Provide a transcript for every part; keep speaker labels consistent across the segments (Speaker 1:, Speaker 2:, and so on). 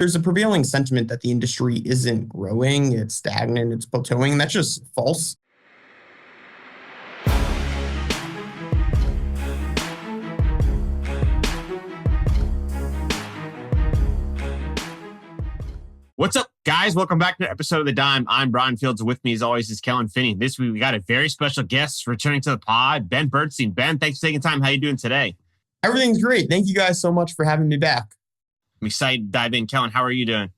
Speaker 1: There's a prevailing sentiment that the industry isn't growing, it's stagnant, it's plateauing. That's just false.
Speaker 2: What's up, guys? Welcome back to an episode of The Dime. I'm Brian Fields. With me, as always, is Kellen Finney. This week, we got a very special guest returning to the pod, Ben Burstein. Ben, thanks for taking time. How you doing today?
Speaker 1: Everything's great. Thank you guys so much for having me back.
Speaker 2: I'm excited to dive in. Kellen, how are you doing?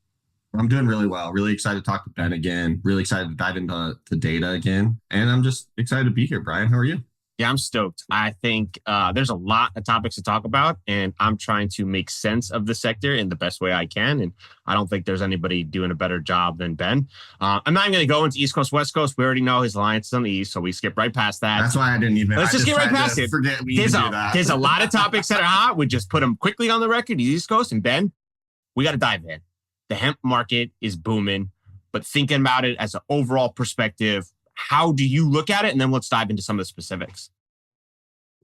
Speaker 3: I'm doing really well. Really excited to talk to Ben again. Really excited to dive into data again. And I'm just excited to be here. Brian, how are you?
Speaker 2: Yeah, I'm stoked. I think there's a lot of topics to talk about, and I'm trying to make sense of the sector in the best way I can. And I don't think there's anybody doing a better job than Ben. I'm not even going to go into East Coast, West Coast. We already know his alliance is on the East, so we skip right past that.
Speaker 3: That's why I didn't even.
Speaker 2: Let's just get right past it.
Speaker 3: Forget we do that.
Speaker 2: There's a lot of topics that are hot. We just put them quickly on the record. East Coast and Ben, we got to dive in. The hemp market is booming, but thinking about it as an overall perspective, how do you look at it? And then let's dive into some of the specifics.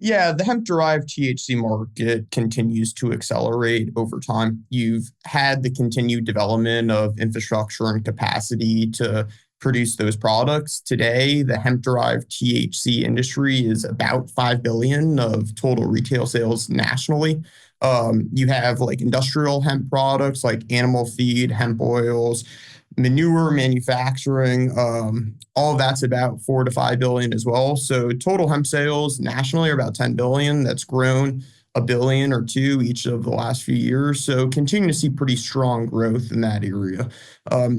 Speaker 1: Yeah, the hemp-derived THC market continues to accelerate over time. You've had the continued development of infrastructure and capacity to produce those products. Today, the hemp-derived THC industry is about $5 billion of total retail sales nationally. You have like industrial hemp products like animal feed, hemp oils, manure manufacturing, all of that's about 4 to 5 billion as well. So total hemp sales nationally are about 10 billion. That's grown $1 billion or $2 billion each of the last few years. So continue to see pretty strong growth in that area.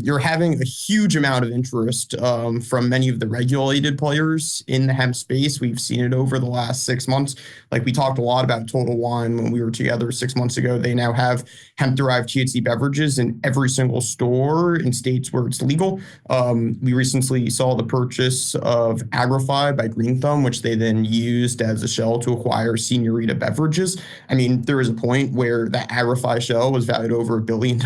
Speaker 1: You're having a huge amount of interest from many of the regulated players in the hemp space. We've seen it over the last 6 months. Like we talked a lot about Total Wine when we were together 6 months ago. They now have hemp-derived THC beverages in every single store in states where it's legal. We recently saw the purchase of Agrify by Green Thumb, which they then used as a shell to acquire Señorita Beverages. I mean, there was a point where that Agrify shell was valued over $1 billion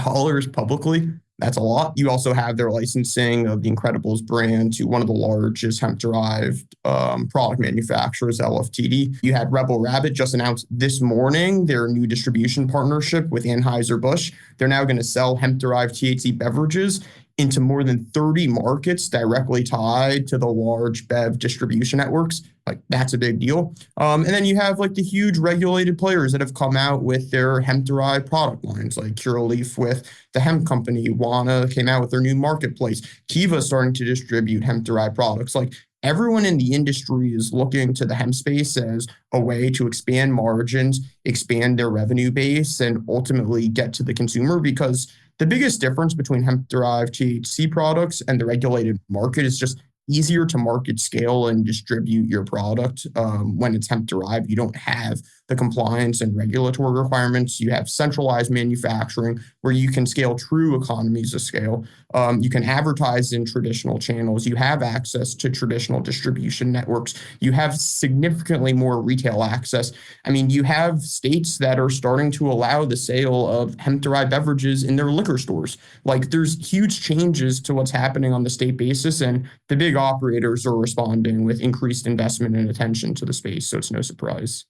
Speaker 1: publicly. That's a lot. You also have their licensing of the Incredibles brand to one of the largest hemp-derived product manufacturers, LFTD. You had Rebel Rabbit just announced this morning their new distribution partnership with Anheuser-Busch. They're now going to sell hemp-derived THC beverages into more than 30 markets directly tied to the large bev distribution networks. Like that's a big deal. And then you have like the huge regulated players that have come out with their hemp-derived product lines, like Curaleaf with the hemp company. Wana came out with their new marketplace. Kiva starting to distribute hemp-derived products. Like everyone in the industry is looking to the hemp space as a way to expand margins, expand their revenue base, and ultimately get to the consumer, because the biggest difference between hemp-derived THC products and the regulated market is just easier to market, scale, and distribute your product. When it's hemp-derived, you don't have the compliance and regulatory requirements. You have centralized manufacturing where you can scale true economies of scale. You can advertise in traditional channels. You have access to traditional distribution networks. You have significantly more retail access. I mean, you have states that are starting to allow the sale of hemp-derived beverages in their liquor stores. Like there's huge changes to what's happening on the state basis, and the big operators are responding with increased investment and attention to the space. So it's no surprise.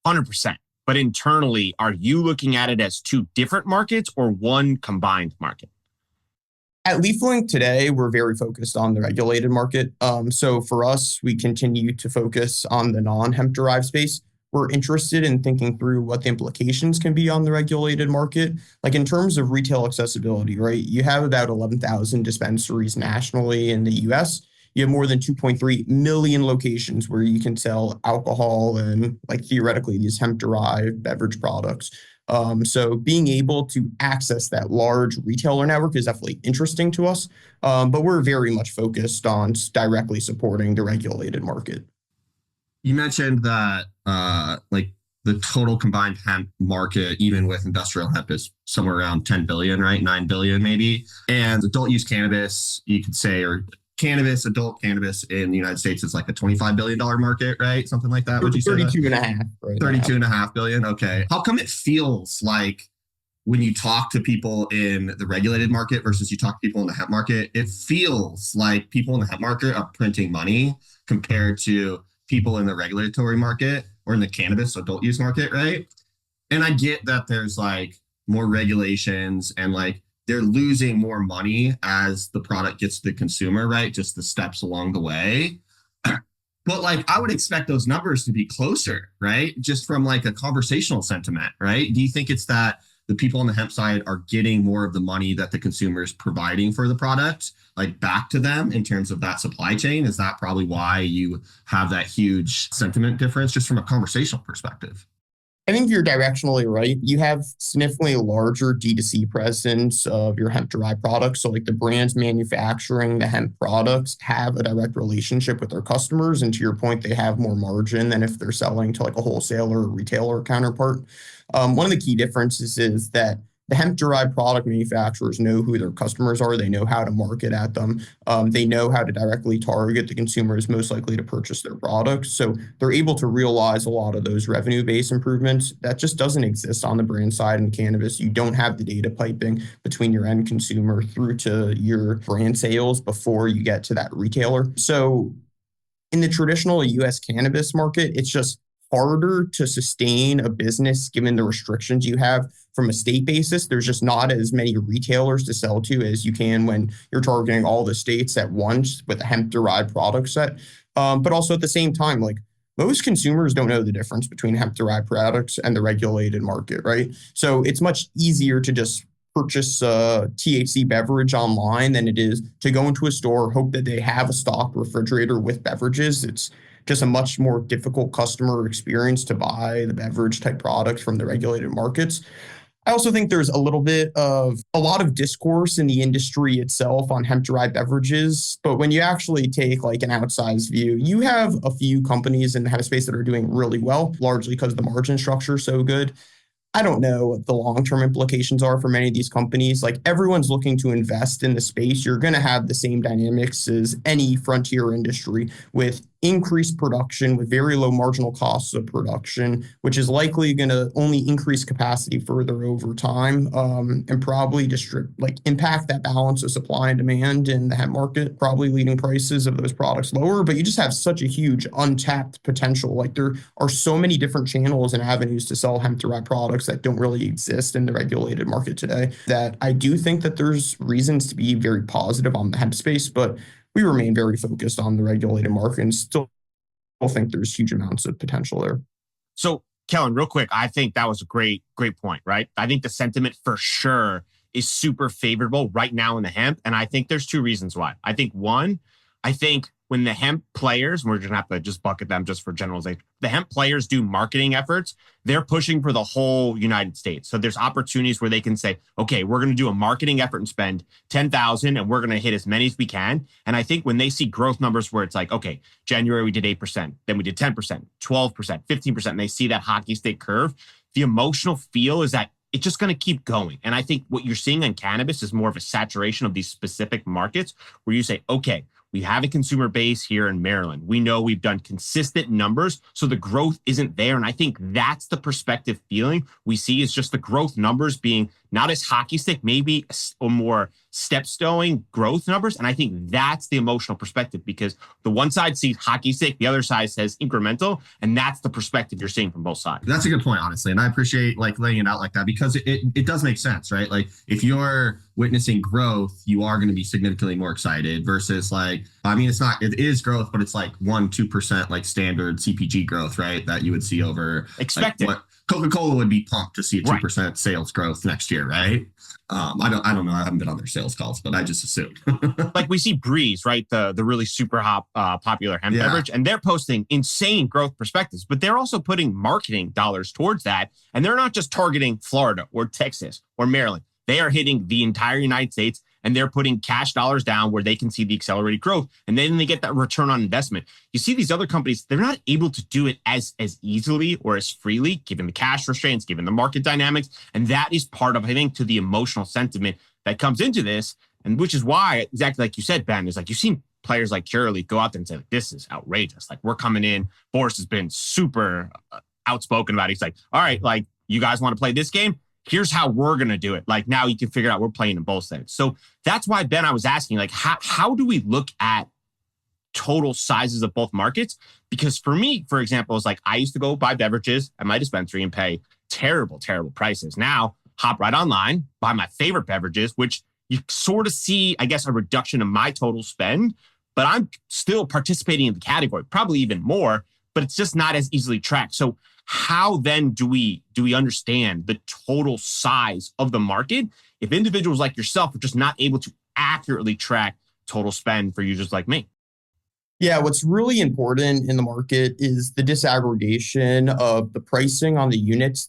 Speaker 2: 100%. But internally, are you looking at it as two different markets or one combined market?
Speaker 1: At LeafLink today, we're very focused on the regulated market. So for us, we continue to focus on the non-hemp-derived space. We're interested in thinking through what the implications can be on the regulated market. Like in terms of retail accessibility, right? You have about 11,000 dispensaries nationally in the US. You have more than 2.3 million locations where you can sell alcohol and like theoretically these hemp-derived beverage products. So being able to access that large retailer network is definitely interesting to us. But we're very much focused on directly supporting the regulated market.
Speaker 3: You mentioned that like the total combined hemp market, even with industrial hemp, is somewhere around 10 billion, right? 9 billion maybe. And adult use cannabis, you could say, or cannabis, adult cannabis in the United States is like a $25 billion market, right? Something like that. Would you say
Speaker 1: 32.5. Right
Speaker 3: 32.5 billion. Okay. How come it feels like when you talk to people in the regulated market versus you talk to people in the hemp market, it feels like people in the hemp market are printing money compared to people in the regulatory market or in the cannabis adult use market, right? And I get that there's like more regulations, and like they're losing more money as the product gets to the consumer, right? Just the steps along the way. But like I would expect those numbers to be closer, right? Just from like a conversational sentiment, right? Do you think it's that the people on the hemp side are getting more of the money that the consumer is providing for the product, like back to them in terms of that supply chain? Is that probably why you have that huge sentiment difference just from a conversational perspective?
Speaker 1: I think you're directionally right. You have significantly larger D2C presence of your hemp-derived products. So like the brands manufacturing the hemp products have a direct relationship with their customers. And to your point, they have more margin than if they're selling to like a wholesaler or retailer counterpart. One of the key differences is that the hemp-derived product manufacturers know who their customers are. They know how to market at them. They know how to directly target the consumers most likely to purchase their products. So they're able to realize a lot of those revenue-based improvements. That just doesn't exist on the brand side in cannabis. You don't have the data piping between your end consumer through to your brand sales before you get to that retailer. So in the traditional US cannabis market, it's just harder to sustain a business given the restrictions you have from a state basis. There's just not as many retailers to sell to as you can when you're targeting all the states at once with a hemp-derived product set. But also at the same time, like most consumers don't know the difference between hemp-derived products and the regulated market, right? So it's much easier to just purchase a THC beverage online than it is to go into a store, hope that they have a stocked refrigerator with beverages. It's just a much more difficult customer experience to buy the beverage type products from the regulated markets. I also think there's a lot of discourse in the industry itself on hemp-derived beverages. But when you actually take like an outsized view, you have a few companies in the hemp space that are doing really well, largely because the margin structure is so good. I don't know what the long-term implications are for many of these companies. Like everyone's looking to invest in the space. You're going to have the same dynamics as any frontier industry with increased production, with very low marginal costs of production, which is likely going to only increase capacity further over time, and probably impact that balance of supply and demand in the hemp market, probably leading prices of those products lower. But you just have such a huge untapped potential. Like there are so many different channels and avenues to sell hemp-derived products that don't really exist in the regulated market today, that I do think that there's reasons to be very positive on the hemp space, but we remain very focused on the regulated market and still think there's huge amounts of potential there.
Speaker 2: So, Kellen, real quick, I think that was a great point, right? I think the sentiment for sure is super favorable right now in the hemp. And I think there's two reasons why. I think one, when the hemp players, we're going to have to just bucket them just for generalization. The hemp players do marketing efforts. They're pushing for the whole United States. So there's opportunities where they can say, okay, we're going to do a marketing effort and spend 10,000 and we're going to hit as many as we can. And I think when they see growth numbers where it's like, okay, January we did 8%, then we did 10%, 12%, 15%, and they see that hockey stick curve, the emotional feel is that it's just going to keep going. And I think what you're seeing on cannabis is more of a saturation of these specific markets where you say, okay, we have a consumer base here in Maryland. We know we've done consistent numbers, so the growth isn't there. And I think that's the perspective feeling we see is just the growth numbers being not as hockey stick, maybe a more step-stone growth numbers. And I think that's the emotional perspective because the one side sees hockey stick, the other side says incremental. And that's the perspective you're seeing from both sides.
Speaker 3: That's a good point, honestly. And I appreciate like laying it out like that because it does make sense, right? Like if you're witnessing growth, you are going to be significantly more excited versus like, I mean, it is growth, but it's like 1-2% like standard CPG growth, right? That you would see over
Speaker 2: expected.
Speaker 3: Like, Coca-Cola would be pumped to see a 2% sales growth next year, right? I don't know. I haven't been on their sales calls, but I just assumed.
Speaker 2: Like we see Breeze, right? The really super hot popular hemp beverage, and they're posting insane growth perspectives, but they're also putting marketing dollars towards that. And they're not just targeting Florida or Texas or Maryland. They are hitting the entire United States and they're putting cash dollars down where they can see the accelerated growth. And then they get that return on investment. You see these other companies, they're not able to do it as easily or as freely, given the cash restraints, given the market dynamics. And that is part of, I think, to the emotional sentiment that comes into this. And which is why, exactly like you said, Ben, is like you've seen players like Curaleaf go out there and say, like, this is outrageous. Like we're coming in. Boris has been super outspoken about it. He's like, all right, like you guys want to play this game? Here's how we're going to do it. Like now you can figure out we're playing in both sides. So that's why, Ben, I was asking, like, how do we look at total sizes of both markets? Because for me, for example, it's like I used to go buy beverages at my dispensary and pay terrible, terrible prices. Now hop right online, buy my favorite beverages, which you sort of see, I guess, a reduction in my total spend, but I'm still participating in the category, probably even more, but it's just not as easily tracked. So how then do we understand the total size of the market if individuals like yourself are just not able to accurately track total spend for users like me?
Speaker 1: Yeah, what's really important in the market is the disaggregation of the pricing on the units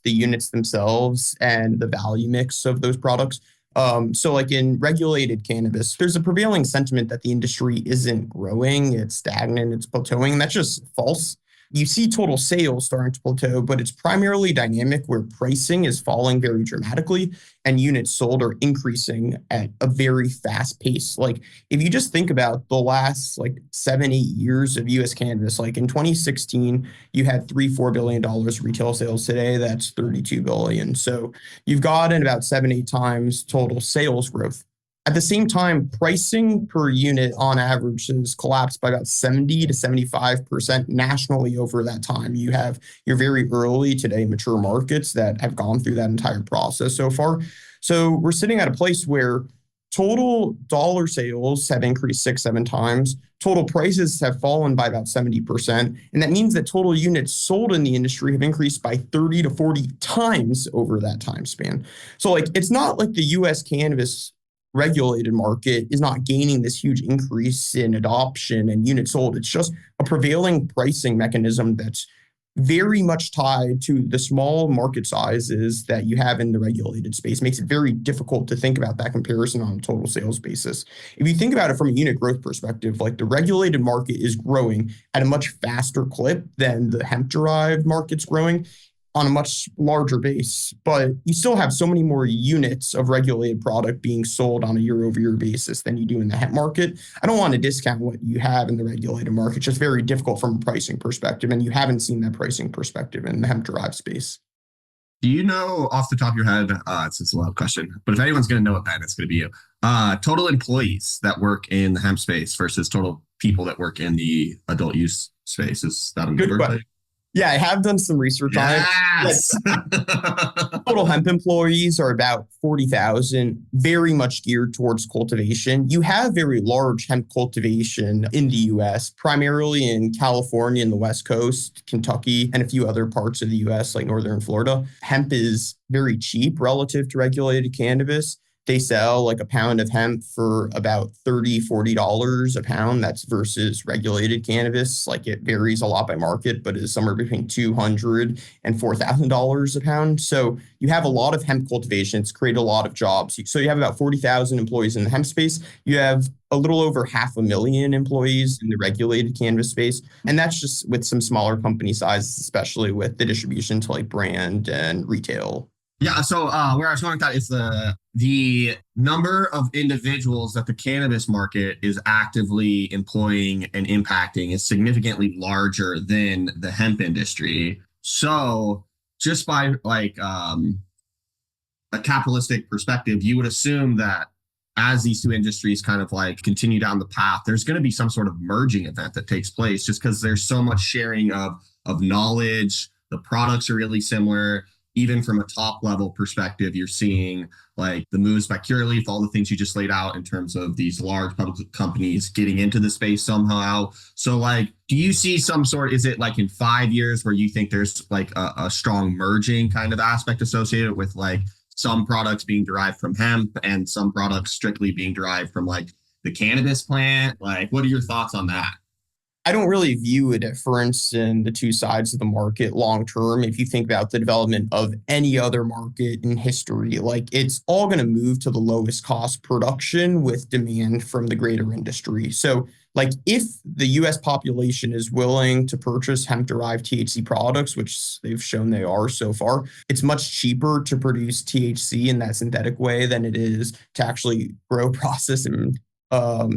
Speaker 1: themselves, and the value mix of those products. So like in regulated cannabis, there's a prevailing sentiment that the industry isn't growing, it's stagnant, it's plateauing. And that's just false. You see total sales starting to plateau, but it's primarily dynamic where pricing is falling very dramatically and units sold are increasing at a very fast pace. Like if you just think about the last like 7, 8 years of US cannabis, like in 2016, you had $3, $4 billion retail sales. Today, that's 32 billion. So you've gotten about 7, 8 times total sales growth. At the same time, pricing per unit on average has collapsed by about 70 to 75% nationally over that time. You have your very early today mature markets that have gone through that entire process so far. So we're sitting at a place where total dollar sales have increased 6, 7 times. Total prices have fallen by about 70%. And that means that total units sold in the industry have increased by 30 to 40 times over that time span. So like, it's not like the US cannabis regulated market is not gaining this huge increase in adoption and units sold. It's just a prevailing pricing mechanism that's very much tied to the small market sizes that you have in the regulated space. Makes it very difficult to think about that comparison on a total sales basis. If you think about it from a unit growth perspective, like the regulated market is growing at a much faster clip than the hemp-derived market's growing on a much larger base, but you still have so many more units of regulated product being sold on a year-over-year basis than you do in the hemp market. I don't want to discount what you have in the regulated market. It's just very difficult from a pricing perspective, and you haven't seen that pricing perspective in the hemp-derived space.
Speaker 3: Do you know off the top of your head, it's a loud question, but if anyone's going to know it, Ben, it's going to be you. Total employees that work in the hemp space versus total people that work in the adult use space. Is that a
Speaker 1: Good
Speaker 3: number?
Speaker 1: question. Yeah, I have done some research on it.
Speaker 3: Yes.
Speaker 1: Total hemp employees are about 40,000, very much geared towards cultivation. You have very large hemp cultivation in the US, primarily in California and the West Coast, Kentucky, and a few other parts of the US like Northern Florida. Hemp is very cheap relative to regulated cannabis. They sell like a pound of hemp for about $30, $40 a pound. That's versus regulated cannabis. Like it varies a lot by market, but is somewhere between $200 and $4,000 a pound. So you have a lot of hemp cultivation. It's created a lot of jobs. So you have about 40,000 employees in the hemp space. You have a little over 500,000 employees in the regulated cannabis space. And that's just with some smaller company sizes, especially with the distribution to like brand and retail.
Speaker 3: Yeah, so where I was going with that is the number of individuals that the cannabis market is actively employing and impacting is significantly larger than the hemp industry. So just by like a capitalistic perspective, you would assume that as these two industries kind of like continue down the path, there's going to be some sort of merging event that takes place just because there's so much sharing of knowledge. The products are really similar. Even from a top level perspective, you're seeing like the moves by Curaleaf, all the things you just laid out in terms of these large public companies getting into the space somehow. So like, do you see some sort, is it like in 5 years where you think there's like a strong merging kind of aspect associated with like some products being derived from hemp and some products strictly being derived from like the cannabis plant? Like, what are your thoughts on that?
Speaker 1: I don't really view a difference in the two sides of the market long term. If you think about the development of any other market in history, like it's all going to move to the lowest cost production with demand from the greater industry. So like if the US population is willing to purchase hemp-derived THC products, which they've shown they are so far, it's much cheaper to produce THC in that synthetic way than it is to actually grow, process, and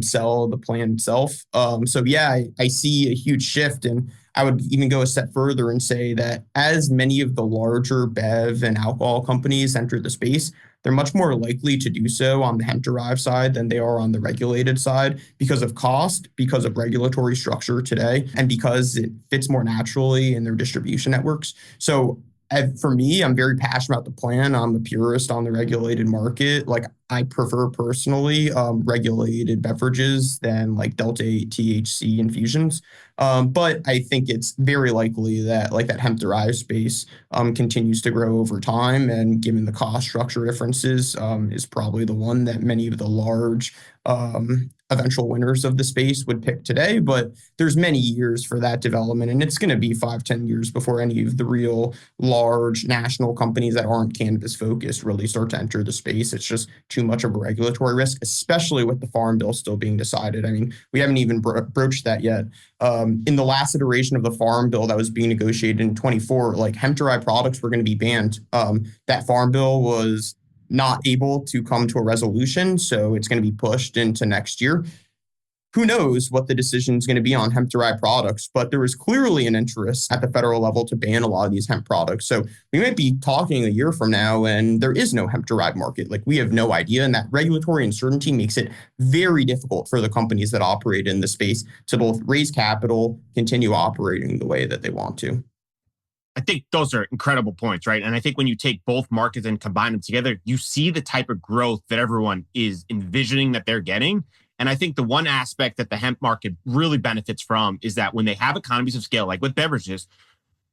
Speaker 1: sell the plant itself. So yeah, I see a huge shift, and I would even go a step further and say that as many of the larger bev and alcohol companies enter the space, they're much more likely to do so on the hemp-derived side than they are on the regulated side because of cost, because of regulatory structure today, and because it fits more naturally in their distribution networks. So For me, I'm very passionate about the plan. I'm a purist on the regulated market. Like I prefer personally regulated beverages than like Delta 8 THC infusions. But I think it's very likely that like that hemp derived space continues to grow over time. And given the cost structure differences, is probably the one that many of the large eventual winners of the space would pick today. But there's many years for that development, and it's going to be 5, 10 years before any of the real large national companies that aren't cannabis focused really start to enter the space. It's just too much of a regulatory risk, especially with the farm bill still being decided. I mean, we haven't even broached that yet. In the last iteration of the farm bill that was being negotiated in 24, like hemp derived products were going to be banned. That farm bill was not able to come to a resolution, so it's going to be pushed into next year. Who knows what the decision is going to be on hemp-derived products, but there is clearly an interest at the federal level to ban a lot of these hemp products. So we might be talking a year from now and there is no hemp-derived market. Like we have no idea, and that regulatory uncertainty makes it very difficult for the companies that operate in the space to both raise capital, continue operating the way that they want to.
Speaker 2: I think those are incredible points, right? And I think when you take both markets and combine them together, you see the type of growth that everyone is envisioning that they're getting. And I think the one aspect that the hemp market really benefits from is that when they have economies of scale, like with beverages,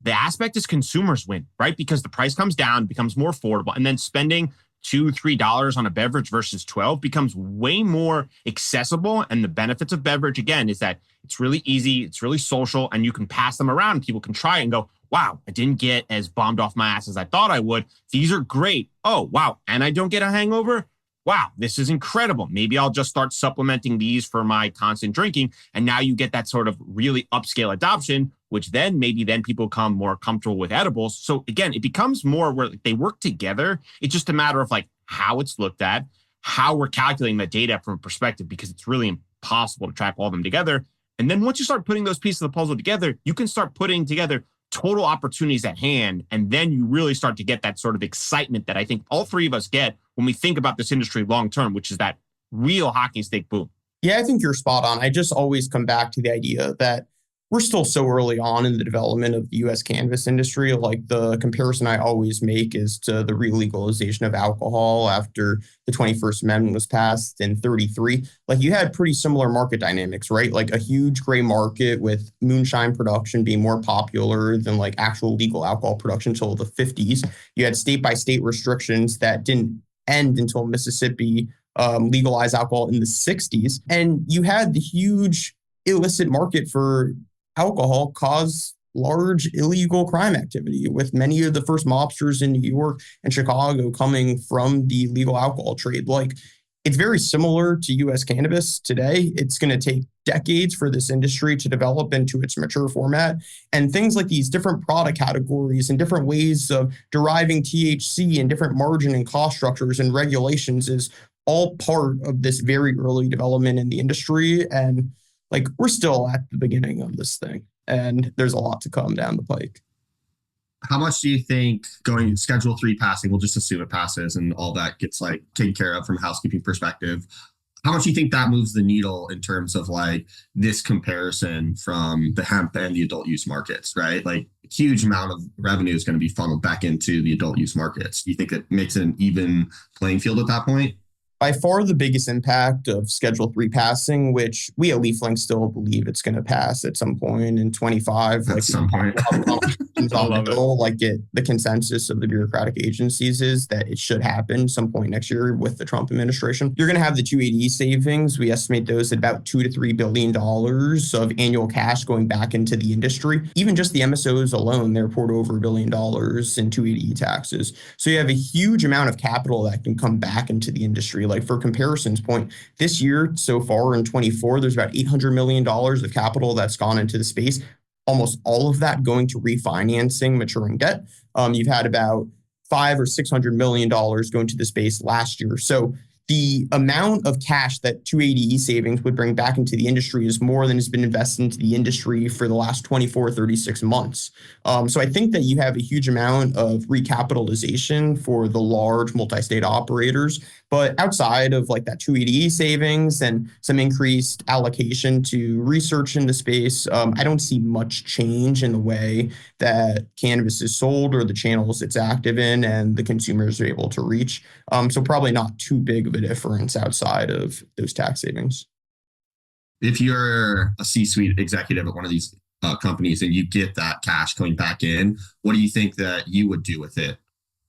Speaker 2: the aspect is consumers win, right? Because the price comes down, becomes more affordable, and then spending $2, $3 on a beverage versus 12 becomes way more accessible. And the benefits of beverage, again, is that it's really easy, it's really social, and you can pass them around. People can try it and go, wow, I didn't get as bombed off my ass as I thought I would. These are great. Oh, wow. And I don't get a hangover. Wow, this is incredible. Maybe I'll just start supplementing these for my constant drinking. And now you get that sort of really upscale adoption, which then maybe people become more comfortable with edibles. So again, it becomes more where they work together. It's just a matter of like how it's looked at, how we're calculating the data from a perspective, because it's really impossible to track all of them together. And then once you start putting those pieces of the puzzle together, you can start putting together total opportunities at hand. And then you really start to get that sort of excitement that I think all three of us get when we think about this industry long term, which is that real hockey stick boom.
Speaker 1: Yeah, I think you're spot on. I just always come back to the idea that we're still so early on in the development of the US cannabis industry. Like the comparison I always make is to the re-legalization of alcohol after the 21st Amendment was passed in 33. Like you had pretty similar market dynamics, right? Like a huge gray market with moonshine production being more popular than like actual legal alcohol production until the 50s. You had state by state restrictions that didn't end until Mississippi legalized alcohol in the 60s. And you had the huge illicit market for alcohol cause large illegal crime activity, with many of the first mobsters in New York and Chicago coming from the legal alcohol trade. Like it's very similar to US cannabis today. It's going to take decades for this industry to develop into its mature format. And things like these different product categories and different ways of deriving THC and different margin and cost structures and regulations is all part of this very early development in the industry. And like we're still at the beginning of this thing, and there's a lot to come down the pike.
Speaker 3: How much do you think going Schedule 3 passing, we'll just assume it passes and all that gets like taken care of from a housekeeping perspective, how much do you think that moves the needle in terms of like this comparison from the hemp and the adult use markets, right? Like a huge amount of revenue is going to be funneled back into the adult use markets. Do you think it makes it an even playing field at that point?
Speaker 1: By far the biggest impact of Schedule 3 passing, which we at LeafLink still believe it's going to pass at some point in 25.
Speaker 3: At some point.
Speaker 1: The consensus of the bureaucratic agencies is that it should happen some point next year with the Trump administration. You're going to have the 280E savings. We estimate those at about $2 to $3 billion of annual cash going back into the industry. Even just the MSOs alone, they're poured over $1 billion in 280E taxes. So you have a huge amount of capital that can come back into the industry. Like for comparison's point, this year so far in 24, there's about $800 million of capital that's gone into the space. Almost all of that going to refinancing maturing debt. You've had about $500 or $600 million going to the space last year. So the amount of cash that 280E savings would bring back into the industry is more than has been invested into the industry for the last 24, 36 months. So I think that you have a huge amount of recapitalization for the large multi-state operators. But outside of like that 280E savings and some increased allocation to research in the space, I don't see much change in the way that cannabis is sold or the channels it's active in and the consumers are able to reach. So probably not too big of a difference outside of those tax savings.
Speaker 3: If you're a C-suite executive at one of these companies and you get that cash coming back in, what do you think that you would do with it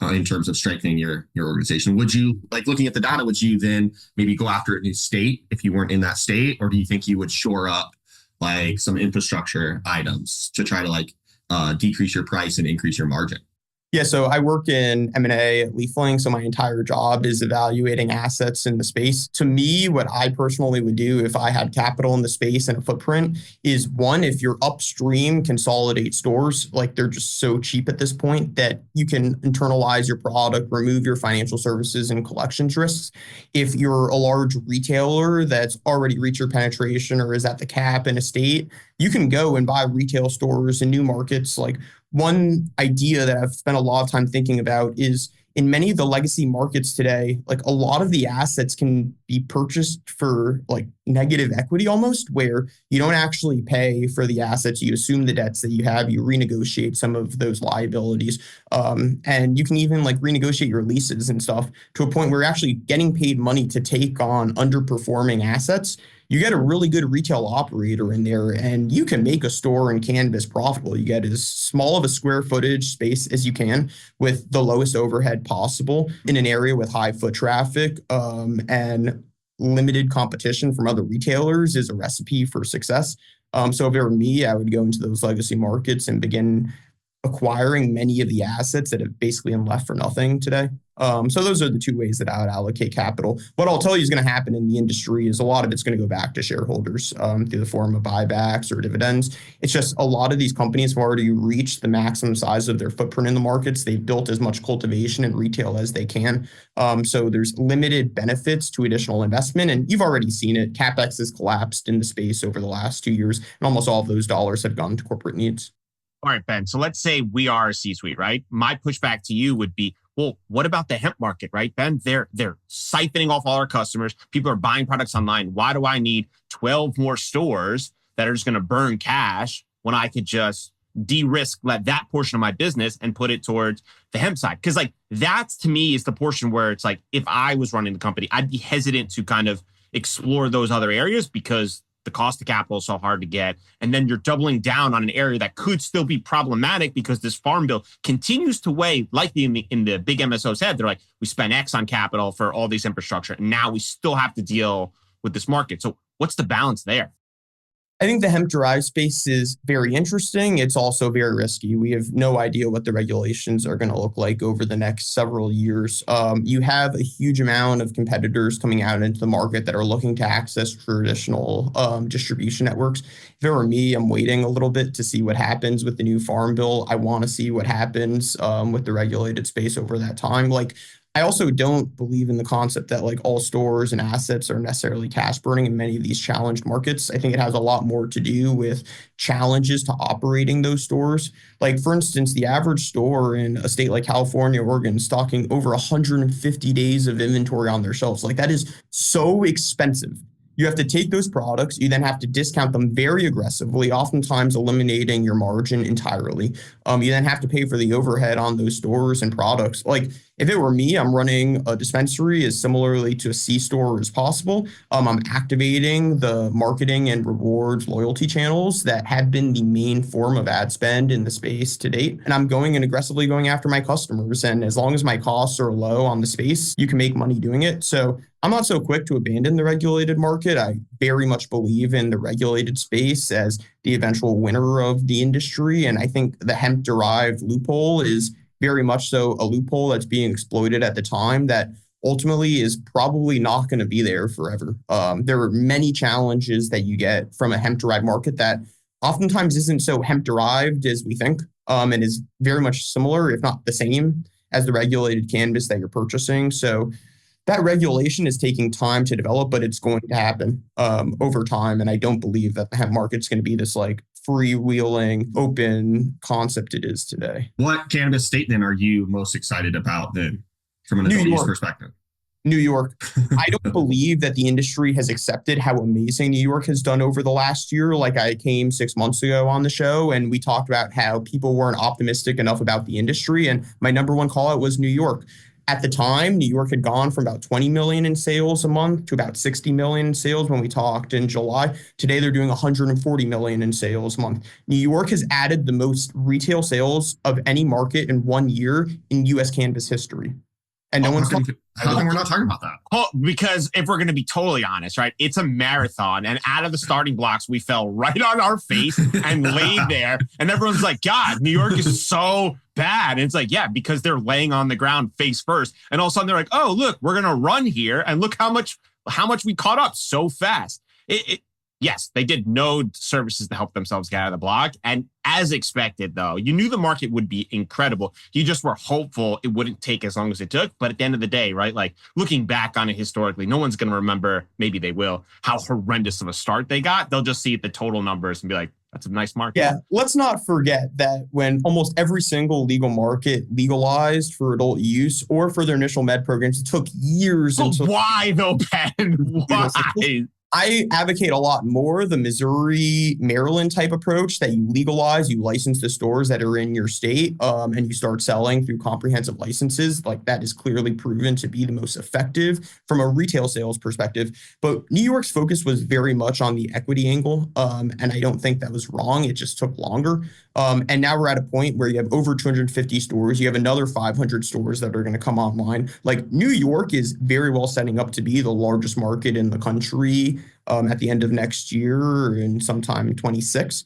Speaker 3: in terms of strengthening your organization? Would you, like looking at the data, would you then maybe go after a new state if you weren't in that state? Or do you think you would shore up like some infrastructure items to try to like decrease your price and increase your margin?
Speaker 1: Yeah, so I work in M&A at Leafling, so my entire job is evaluating assets in the space. To me, what I personally would do if I had capital in the space and a footprint is, one, if you're upstream, consolidate stores. Like, they're just so cheap at this point that you can internalize your product, remove your financial services and collections risks. If you're a large retailer that's already reached your penetration or is at the cap in a state, you can go and buy retail stores in new markets. Like, one idea that I've spent a lot of time thinking about is in many of the legacy markets today, like a lot of the assets can be purchased for like negative equity almost, where you don't actually pay for the assets. You assume the debts that you have, you renegotiate some of those liabilities. And you can even like renegotiate your leases and stuff to a point where you're actually getting paid money to take on underperforming assets. You get a really good retail operator in there and you can make a store in cannabis profitable. You get as small of a square footage space as you can with the lowest overhead possible in an area with high foot traffic, and limited competition from other retailers is a recipe for success. So if it were me, I would go into those legacy markets and begin acquiring many of the assets that have basically been left for nothing today. So those are the two ways that I would allocate capital. What I'll tell you is going to happen in the industry is a lot of it's going to go back to shareholders through the form of buybacks or dividends. It's just a lot of these companies have already reached the maximum size of their footprint in the markets. They've built as much cultivation and retail as they can. So there's limited benefits to additional investment. And you've already seen it. CapEx has collapsed in the space over the last 2 years, and almost all of those dollars have gone to corporate needs.
Speaker 2: All right, Ben. So let's say we are a C-suite, right? My pushback to you would be, well, what about the hemp market, right, Ben? They're siphoning off all our customers. People are buying products online. Why do I need 12 more stores that are just going to burn cash when I could just de-risk, let that portion of my business and put it towards the hemp side? Because like that's to me is the portion where it's like, if I was running the company, I'd be hesitant to kind of explore those other areas because the cost of capital is so hard to get. And then you're doubling down on an area that could still be problematic because this farm bill continues to weigh, likely in the big MSO's head. They're like, we spent X on capital for all these infrastructure, and now we still have to deal with this market. So what's the balance there?
Speaker 1: I think the hemp-derived space is very interesting. It's also very risky. We have no idea what the regulations are going to look like over the next several years. You have a huge amount of competitors coming out into the market that are looking to access traditional distribution networks. If it were me, I'm waiting a little bit to see what happens with the new farm bill. I want to see what happens with the regulated space over that time. Like, I also don't believe in the concept that like all stores and assets are necessarily cash burning in many of these challenged markets. I think it has a lot more to do with challenges to operating those stores. Like, for instance, the average store in a state like California, Oregon, stocking over 150 days of inventory on their shelves. Like, that is so expensive. You have to take those products, you then have to discount them very aggressively, oftentimes eliminating your margin entirely. You then have to pay for the overhead on those stores and products. Like, if it were me, I'm running a dispensary as similarly to a C-store as possible. I'm activating the marketing and rewards loyalty channels that have been the main form of ad spend in the space to date. And I'm going and aggressively going after my customers. And as long as my costs are low on the space, you can make money doing it. So I'm not so quick to abandon the regulated market. I very much believe in the regulated space as the eventual winner of the industry. And I think the hemp-derived loophole is very much so a loophole that's being exploited at the time that ultimately is probably not going to be there forever. There are many challenges that you get from a hemp-derived market that oftentimes isn't so hemp-derived as we think, and is very much similar, if not the same, as the regulated cannabis that you're purchasing. So That regulation is taking time to develop, but it's going to happen over time. And I don't believe that the hemp market's going to be this like freewheeling, open concept it is today.
Speaker 3: What cannabis state then are you most excited about then from an
Speaker 1: New
Speaker 3: adult use
Speaker 1: York.
Speaker 3: perspective?
Speaker 1: New York. I don't believe that the industry has accepted how amazing New York has done over the last year. Like I came 6 months ago on the show and we talked about how people weren't optimistic enough about the industry. And my number one call out was New York. At the time, New York had gone from about 20 million in sales a month to about 60 million in sales when we talked in July. Today, they're doing 140 million in sales a month. New York has added the most retail sales of any market in 1 year in U.S. cannabis history. And no one's talking.
Speaker 3: How come we're not talking about that?
Speaker 2: Well, because if we're going to be totally honest, right, it's a marathon. And out of the starting blocks, we fell right on our face and laid there. And everyone's like, God, New York is so bad. And it's like, yeah, because they're laying on the ground face first. And all of a sudden they're like, oh, look, we're going to run here. And look how much we caught up so fast. Yes, they did no services to help themselves get out of the block. And as expected, though, you knew the market would be incredible. You just were hopeful it wouldn't take as long as it took. But at the end of the day, right, like looking back on it historically, no one's going to remember, maybe they will, how horrendous of a start they got. They'll just see the total numbers and be like, that's a nice market.
Speaker 1: Yeah, let's not forget that when almost every single legal market legalized for adult use or for their initial med programs, it took years.
Speaker 2: But why though, Ben? Why?
Speaker 1: I advocate a lot more the Missouri, Maryland type approach that you legalize, you license the stores that are in your state, and you start selling through comprehensive licenses. Like that is clearly proven to be the most effective from a retail sales perspective. But New York's focus was very much on the equity angle, and I don't think that was wrong. It just took longer. And now we're at a point where you have over 250 stores. You have another 500 stores that are going to come online. Like New York is very well setting up to be the largest market in the country at the end of next year and sometime in 26.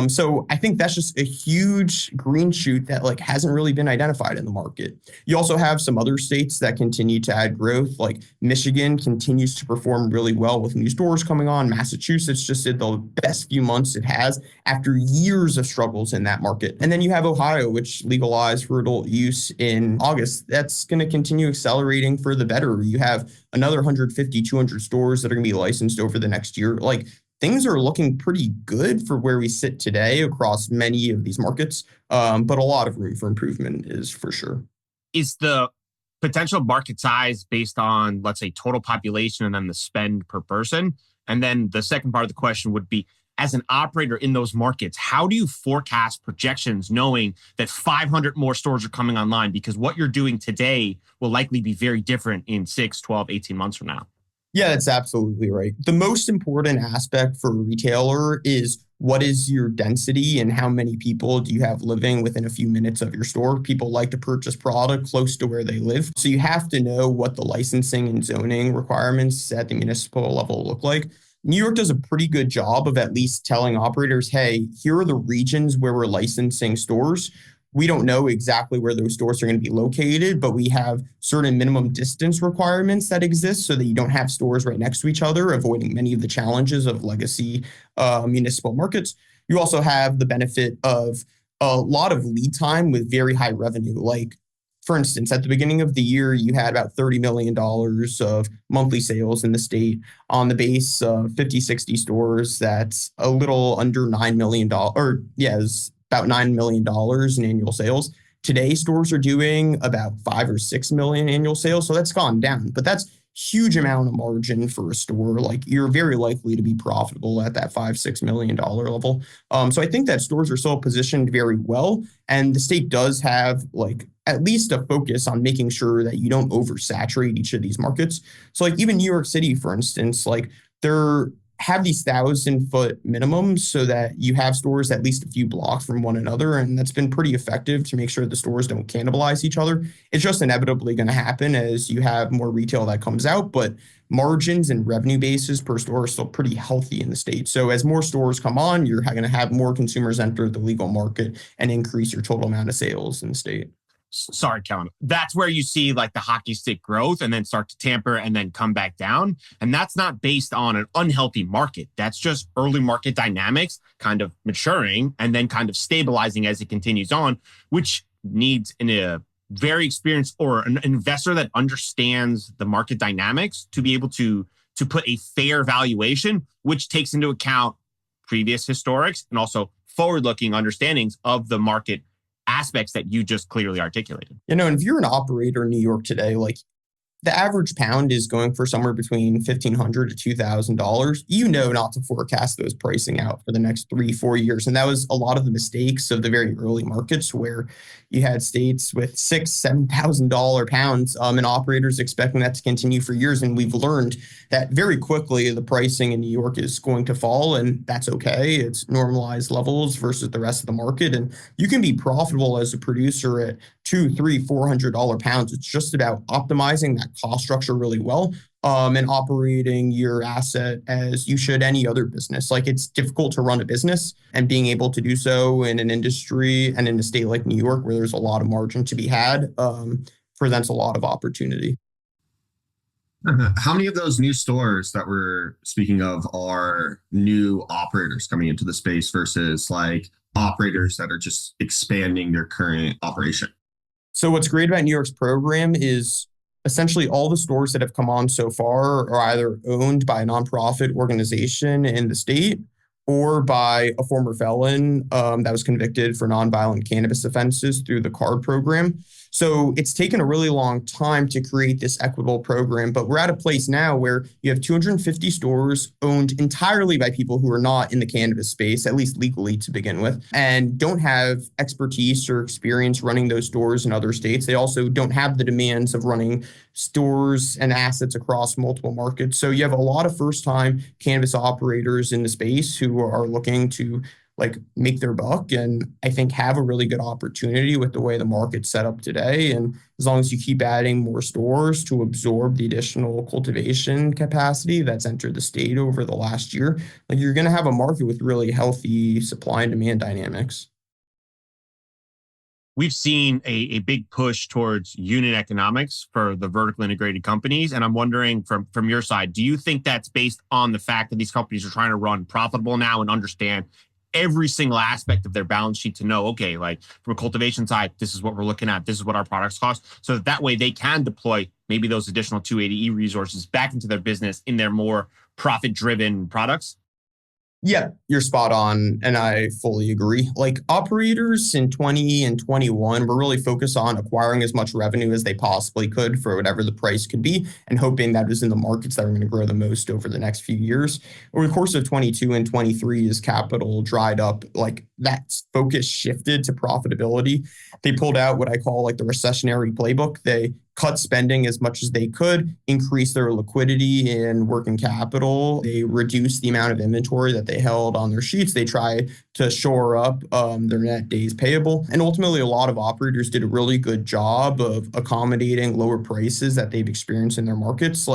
Speaker 1: So I think that's just a huge green shoot that like hasn't really been identified in the market. You also have some other states that continue to add growth, like Michigan continues to perform really well with new stores coming on. Massachusetts just did the best few months it has after years of struggles in that market. And then you have Ohio, which legalized for adult use in August. That's going to continue accelerating for the better. You have another 150, 200 stores that are going to be licensed over the next year. Like things are looking pretty good for where we sit today across many of these markets, but a lot of room for improvement is for sure.
Speaker 2: Is the potential market size based on, let's say, total population and then the spend per person? And then the second part of the question would be, as an operator in those markets, how do you forecast projections knowing that 500 more stores are coming online? Because what you're doing today will likely be very different in 6, 12, 18 months from now.
Speaker 1: Yeah, that's absolutely right. The most important aspect for a retailer is what is your density and how many people do you have living within a few minutes of your store? People like to purchase product close to where they live. So you have to know what the licensing and zoning requirements at the municipal level look like. New York does a pretty good job of at least telling operators, hey, here are the regions where we're licensing stores. We don't know exactly where those stores are going to be located, but we have certain minimum distance requirements that exist so that you don't have stores right next to each other, avoiding many of the challenges of legacy municipal markets. You also have the benefit of a lot of lead time with very high revenue. Like, for instance, at the beginning of the year, you had about $30 million of monthly sales in the state on the base of 50, 60 stores. That's a little under $9 million, or yes, about $9 million in annual sales. Today, stores are doing about 5 or 6 million annual sales. So that's gone down, but that's huge amount of margin for a store. Like you're very likely to be profitable at that $5-6 million level. So I think that stores are still positioned very well. And the state does have like at least a focus on making sure that you don't oversaturate each of these markets. So like even New York City, for instance, like they're have these 1,000-foot minimums so that you have stores at least a few blocks from one another. And that's been pretty effective to make sure the stores don't cannibalize each other. It's just inevitably going to happen as you have more retail that comes out, but margins and revenue bases per store are still pretty healthy in the state. So as more stores come on, you're going to have more consumers enter the legal market and increase your total amount of sales in the state.
Speaker 2: Sorry, Kellen. That's where you see like the hockey stick growth and then start to tamper and then come back down. And that's not based on an unhealthy market. That's just early market dynamics kind of maturing and then kind of stabilizing as it continues on, which needs in a very experienced or an investor that understands the market dynamics to be able to put a fair valuation, which takes into account previous historics and also forward-looking understandings of the market aspects that you just clearly articulated.
Speaker 1: And if you're an operator in New York today, like the average pound is going for somewhere between $1,500 to $2,000. Not to forecast those pricing out for the next 3-4 years. And that was a lot of the mistakes of the very early markets where you had states with $6,000-$7,000 pounds and operators expecting that to continue for years. And we've learned that very quickly the pricing in New York is going to fall, and that's okay. It's normalized levels versus the rest of the market. And you can be profitable as a producer at $200, $300, $400 pounds. It's just about optimizing that cost structure really well and operating your asset as you should any other business. Like, it's difficult to run a business, and being able to do so in an industry and in a state like New York where there's a lot of margin to be had presents a lot of opportunity.
Speaker 3: How many of those new stores that we're speaking of are new operators coming into the space versus like operators that are just expanding their current operation?
Speaker 1: So what's great about New York's program is essentially all the stores that have come on so far are either owned by a nonprofit organization in the state or by a former felon that was convicted for nonviolent cannabis offenses through the CARD program. So it's taken a really long time to create this equitable program, but we're at a place now where you have 250 stores owned entirely by people who are not in the cannabis space, at least legally to begin with, and don't have expertise or experience running those stores in other states. They also don't have the demands of running stores and assets across multiple markets. So you have a lot of first-time cannabis operators in the space who are looking to make their buck, and I think have a really good opportunity with the way the market's set up today. And as long as you keep adding more stores to absorb the additional cultivation capacity that's entered the state over the last year, you're going to have a market with really healthy supply and demand dynamics.
Speaker 2: We've seen a big push towards unit economics for the vertical integrated companies. And I'm wondering from your side, do you think that's based on the fact that these companies are trying to run profitable now and understand every single aspect of their balance sheet to know, okay, like from a cultivation side, this is what we're looking at, this is what our products cost, so that way they can deploy maybe those additional 280E resources back into their business in their more profit-driven products?
Speaker 1: Yeah, you're spot on, and I fully agree. Operators in 20 and 21 were really focused on acquiring as much revenue as they possibly could for whatever the price could be, and hoping that was in the markets that were going to grow the most over the next few years. Over the course of 22 and 23, as capital dried up, that focus shifted to profitability. They pulled out what I call the recessionary playbook. They cut spending as much as they could, increase their liquidity in working capital. They reduced the amount of inventory that they held on their sheets. They tried to shore up their net days payable. And ultimately, a lot of operators did a really good job of accommodating lower prices that they've experienced in their markets.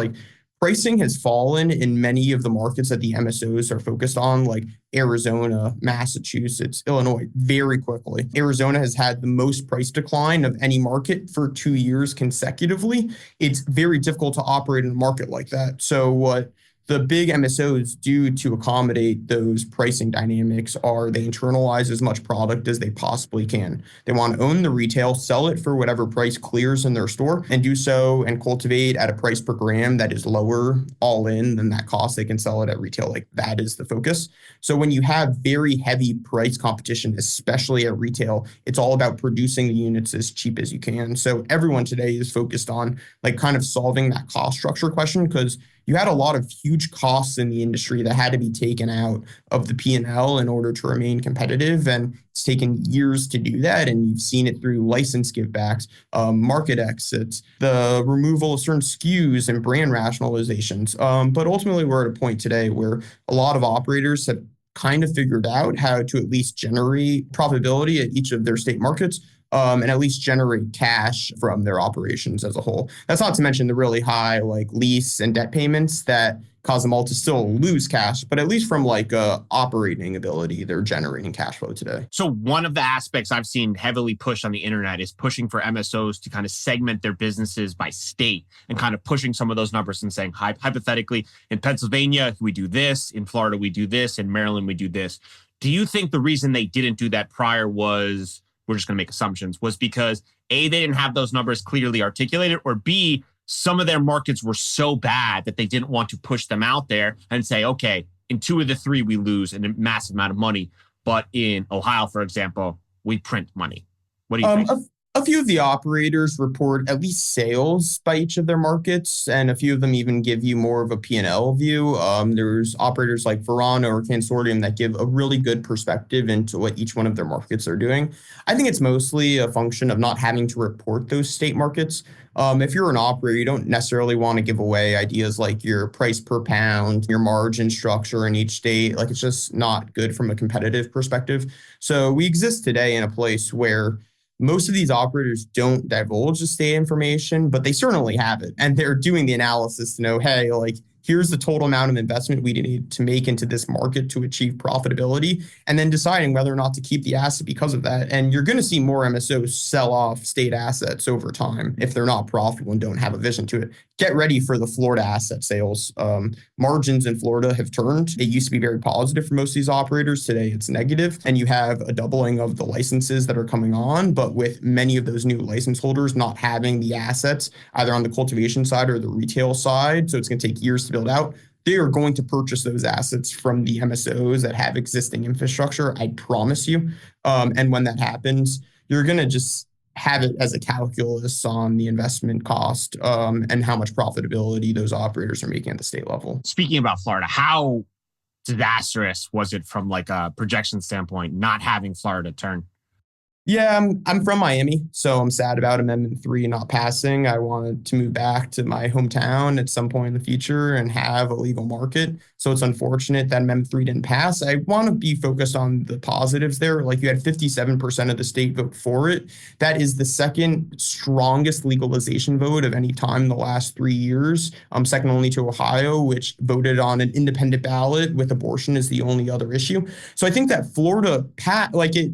Speaker 1: Pricing has fallen in many of the markets that the MSOs are focused on, like Arizona, Massachusetts, Illinois, very quickly. Arizona has had the most price decline of any market for 2 years consecutively. It's very difficult to operate in a market like that. So what the big MSOs do to accommodate those pricing dynamics are they internalize as much product as they possibly can. They want to own the retail, sell it for whatever price clears in their store, and do so and cultivate at a price per gram that is lower all in than that cost they can sell it at retail. That is the focus. So when you have very heavy price competition, especially at retail, it's all about producing the units as cheap as you can. So everyone today is focused on kind of solving that cost structure question, because you had a lot of huge costs in the industry that had to be taken out of the P&L in order to remain competitive. And it's taken years to do that. And you've seen it through license givebacks, market exits, the removal of certain SKUs and brand rationalizations. But ultimately, we're at a point today where a lot of operators have kind of figured out how to at least generate profitability at each of their state markets. And at least generate cash from their operations as a whole. That's not to mention the really high lease and debt payments that cause them all to still lose cash, but at least from operating ability, they're generating cash flow today.
Speaker 2: So one of the aspects I've seen heavily pushed on the internet is pushing for MSOs to kind of segment their businesses by state and kind of pushing some of those numbers and saying, hypothetically, in Pennsylvania, we do this, in Florida, we do this, in Maryland, we do this. Do you think the reason they didn't do that prior was, we're just going to make assumptions, was because A, they didn't have those numbers clearly articulated, or B, some of their markets were so bad that they didn't want to push them out there and say, okay, in 2 of the 3, we lose a massive amount of money. But in Ohio, for example, we print money. What do you think?
Speaker 1: A few of the operators report at least sales by each of their markets, and a few of them even give you more of a P&L view. There's operators like Verano or Consortium that give a really good perspective into what each one of their markets are doing. I think it's mostly a function of not having to report those state markets. If you're an operator, you don't necessarily want to give away ideas like your price per pound, your margin structure in each state. Like, it's just not good from a competitive perspective. So we exist today in a place where most of these operators don't divulge the state information, but they certainly have it. And they're doing the analysis to know, hey, like, here's the total amount of investment we need to make into this market to achieve profitability, and then deciding whether or not to keep the asset because of that. And you're going to see more MSOs sell off state assets over time if they're not profitable and don't have a vision to it. Get ready for the Florida asset sales. Margins in Florida have turned. It used to be very positive for most of these operators. Today, it's negative. And you have a doubling of the licenses that are coming on, but with many of those new license holders not having the assets, either on the cultivation side or the retail side. So it's going to take years to build out. They are going to purchase those assets from the MSOs that have existing infrastructure, I promise you. And when that happens, you're going to just have it as a calculus on the investment cost and how much profitability those operators are making at the state level.
Speaker 2: Speaking about Florida, how disastrous was it from like a projection standpoint, not having Florida turn?
Speaker 1: Yeah, I'm from Miami, so I'm sad about Amendment 3 not passing. I wanted to move back to my hometown at some point in the future and have a legal market. So it's unfortunate that Amendment 3 didn't pass. I want to be focused on the positives there. Like, you had 57% of the state vote for it. That is the second strongest legalization vote of any time in the last 3 years. Second only to Ohio, which voted on an independent ballot with abortion as the only other issue. So I think that Florida it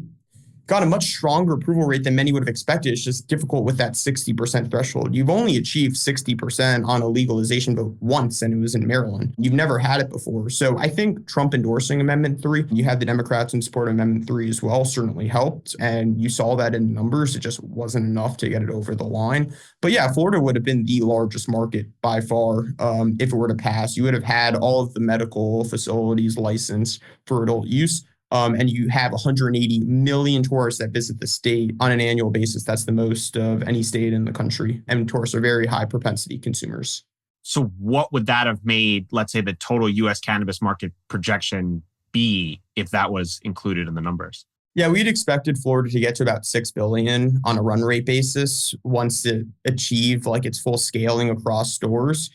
Speaker 1: got a much stronger approval rate than many would have expected. It's just difficult with that 60% threshold. You've only achieved 60% on a legalization vote once, and it was in Maryland. You've never had it before. So I think Trump endorsing Amendment 3, you had the Democrats in support of Amendment 3 as well, certainly helped. And you saw that in numbers. It just wasn't enough to get it over the line. But yeah, Florida would have been the largest market by far if it were to pass. You would have had all of the medical facilities licensed for adult use. And you have 180 million tourists that visit the state on an annual basis. That's the most of any state in the country. And tourists are very high propensity consumers.
Speaker 2: So what would that have made, let's say, the total U.S. cannabis market projection be if that was included in the numbers?
Speaker 1: Yeah, we'd expected Florida to get to about $6 billion on a run rate basis once it achieved like its full scaling across stores.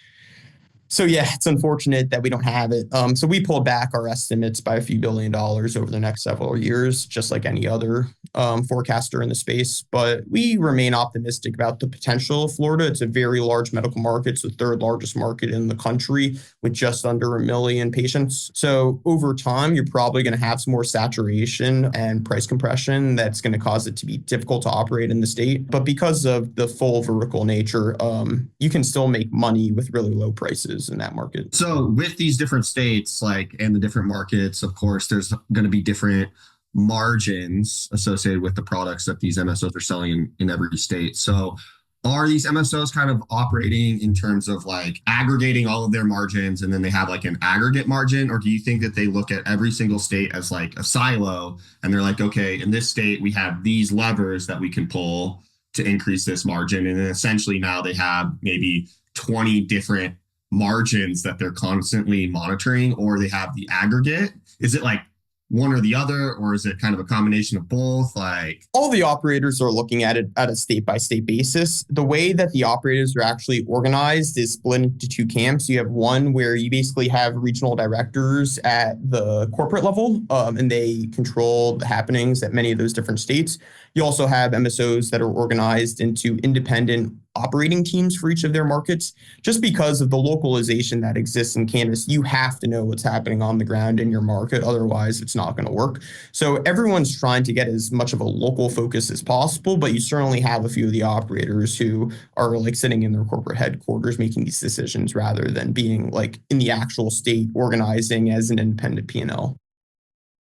Speaker 1: So yeah, it's unfortunate that we don't have it. So we pulled back our estimates by a few $1 billion over the next several years, just like any other forecaster in the space. But we remain optimistic about the potential of Florida. It's a very large medical market. It's the third largest market in the country with just under 1 million patients. So over time, you're probably going to have some more saturation and price compression that's going to cause it to be difficult to operate in the state. But because of the full vertical nature, you can still make money with really low prices in that market.
Speaker 3: So with these different states, like, and the different markets, of course, there's going to be different margins associated with the products that these MSOs are selling in every state. So are these MSOs kind of operating in terms of like aggregating all of their margins and then they have like an aggregate margin? Or do you think that they look at every single state as like a silo and they're like, okay, in this state, we have these levers that we can pull to increase this margin. And then essentially now they have maybe 20 different margins that they're constantly monitoring, or they have the aggregate? Is it like one or the other, or is it kind of a combination of both? Like,
Speaker 1: all the operators are looking at it at a state by state basis. The way that the operators are actually organized is split into two camps. You have one where you basically have regional directors at the corporate level, and they control the happenings at many of those different states. You also have MSOs that are organized into independent operating teams for each of their markets. Just because of the localization that exists in cannabis, you have to know what's happening on the ground in your market. Otherwise, it's not going to work. So everyone's trying to get as much of a local focus as possible, but you certainly have a few of the operators who are like sitting in their corporate headquarters making these decisions rather than being like in the actual state organizing as an independent P&L.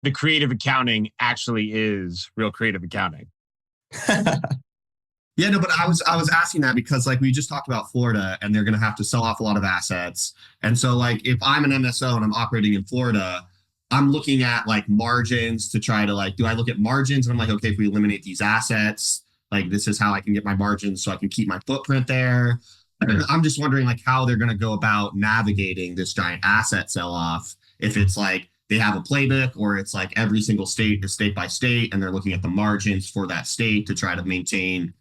Speaker 2: The creative accounting actually is real creative accounting.
Speaker 3: Yeah, no, but I was asking that because like we just talked about Florida and they're going to have to sell off a lot of assets. And so like if I'm an MSO and I'm operating in Florida, I'm looking at like margins to try to like, do I look at margins? And I'm like, okay, if we eliminate these assets, like this is how I can get my margins so I can keep my footprint there. I'm just wondering like how they're going to go about navigating this giant asset sell off. If it's like they have a playbook or it's like every single state is state by state and they're looking at the margins for that state to try to maintain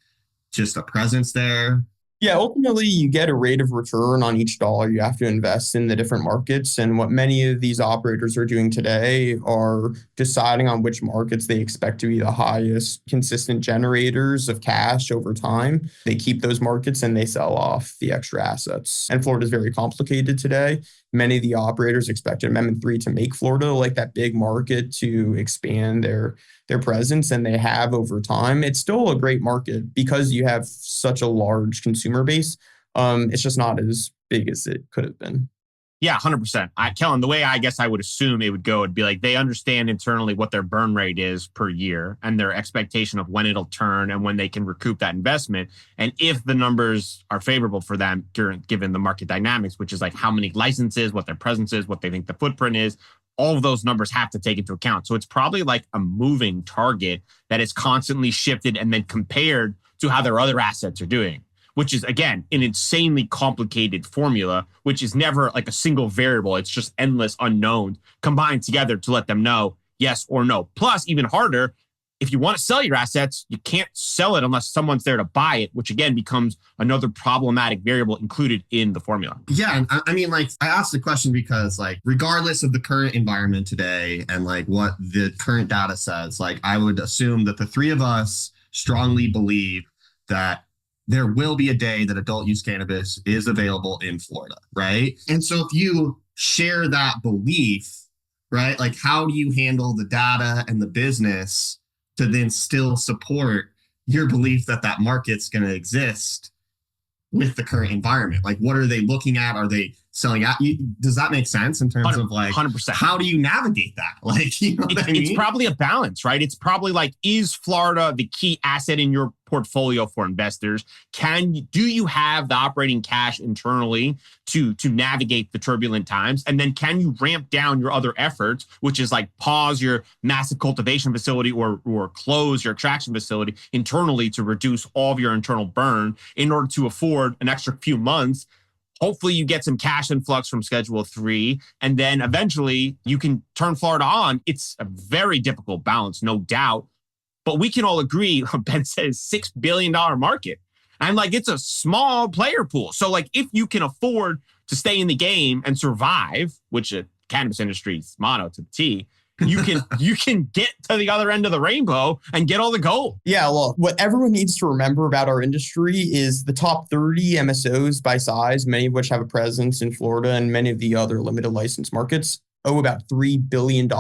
Speaker 3: just a presence there.
Speaker 1: Yeah, ultimately, you get a rate of return on each dollar you have to invest in the different markets. And what many of these operators are doing today are deciding on which markets they expect to be the highest consistent generators of cash over time. They keep those markets and they sell off the extra assets. And Florida is very complicated today. Many of the operators expected Amendment 3 to make Florida like that big market to expand their presence, and they have over time. It's still a great market because you have such a large consumer base. It's just not as big as it could have been.
Speaker 2: Yeah, 100%. Kellen, the way I guess I would assume it would go would be like they understand internally what their burn rate is per year and their expectation of when it'll turn and when they can recoup that investment. And if the numbers are favorable for them, given the market dynamics, which is like how many licenses, what their presence is, what they think the footprint is, all of those numbers have to take into account. So it's probably like a moving target that is constantly shifted and then compared to how their other assets are doing, which is, again, an insanely complicated formula, which is never like a single variable. It's just endless unknowns combined together to let them know yes or no. Plus, even harder, if you want to sell your assets, you can't sell it unless someone's there to buy it, which again becomes another problematic variable included in the formula.
Speaker 3: Yeah, and I mean, like, I asked the question because, like, regardless of the current environment today and like what the current data says, like, I would assume that the three of us strongly believe that there will be a day that adult use cannabis is available in Florida, right? And so if you share that belief, right, like how do you handle the data and the business to then still support your belief that that market's going to exist with the current environment? Like, what are they looking at? Are they selling out? Does that make sense in terms of like
Speaker 2: 100%.
Speaker 3: How do you navigate that? Like, you know what I mean?
Speaker 2: It's probably a balance, right? It's probably like, is Florida the key asset in your portfolio for investors? Do you have the operating cash internally to navigate the turbulent times? And then can you ramp down your other efforts, which is like pause your massive cultivation facility or close your extraction facility internally to reduce all of your internal burn in order to afford an extra few months. Hopefully you get some cash influx from Schedule 3, and then eventually you can turn Florida on. It's a very difficult balance, no doubt. But we can all agree, Ben says, $6 billion market. And like, it's a small player pool. So like, if you can afford to stay in the game and survive, which the cannabis industry's motto to the T, you can get to the other end of the rainbow and get all the gold.
Speaker 1: Yeah, well, what everyone needs to remember about our industry is the top 30 MSOs by size, many of which have a presence in Florida and many of the other limited license markets, owe about $3 billion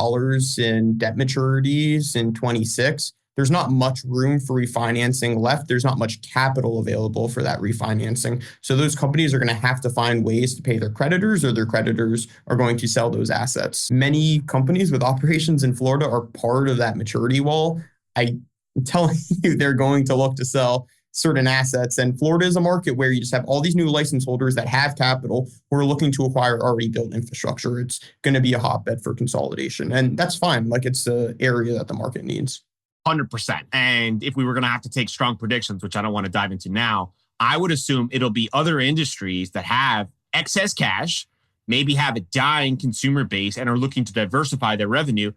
Speaker 1: in debt maturities in 26. There's not much room for refinancing left. There's not much capital available for that refinancing. So those companies are going to have to find ways to pay their creditors, or their creditors are going to sell those assets. Many companies with operations in Florida are part of that maturity wall. I'm telling you, they're going to look to sell certain assets. And Florida is a market where you just have all these new license holders that have capital who are looking to acquire already built infrastructure. It's going to be a hotbed for consolidation. And that's fine. Like, it's an area that the market needs.
Speaker 2: 100%. And if we were going to have to take strong predictions, which I don't want to dive into now, I would assume it'll be other industries that have excess cash, maybe have a dying consumer base and are looking to diversify their revenue.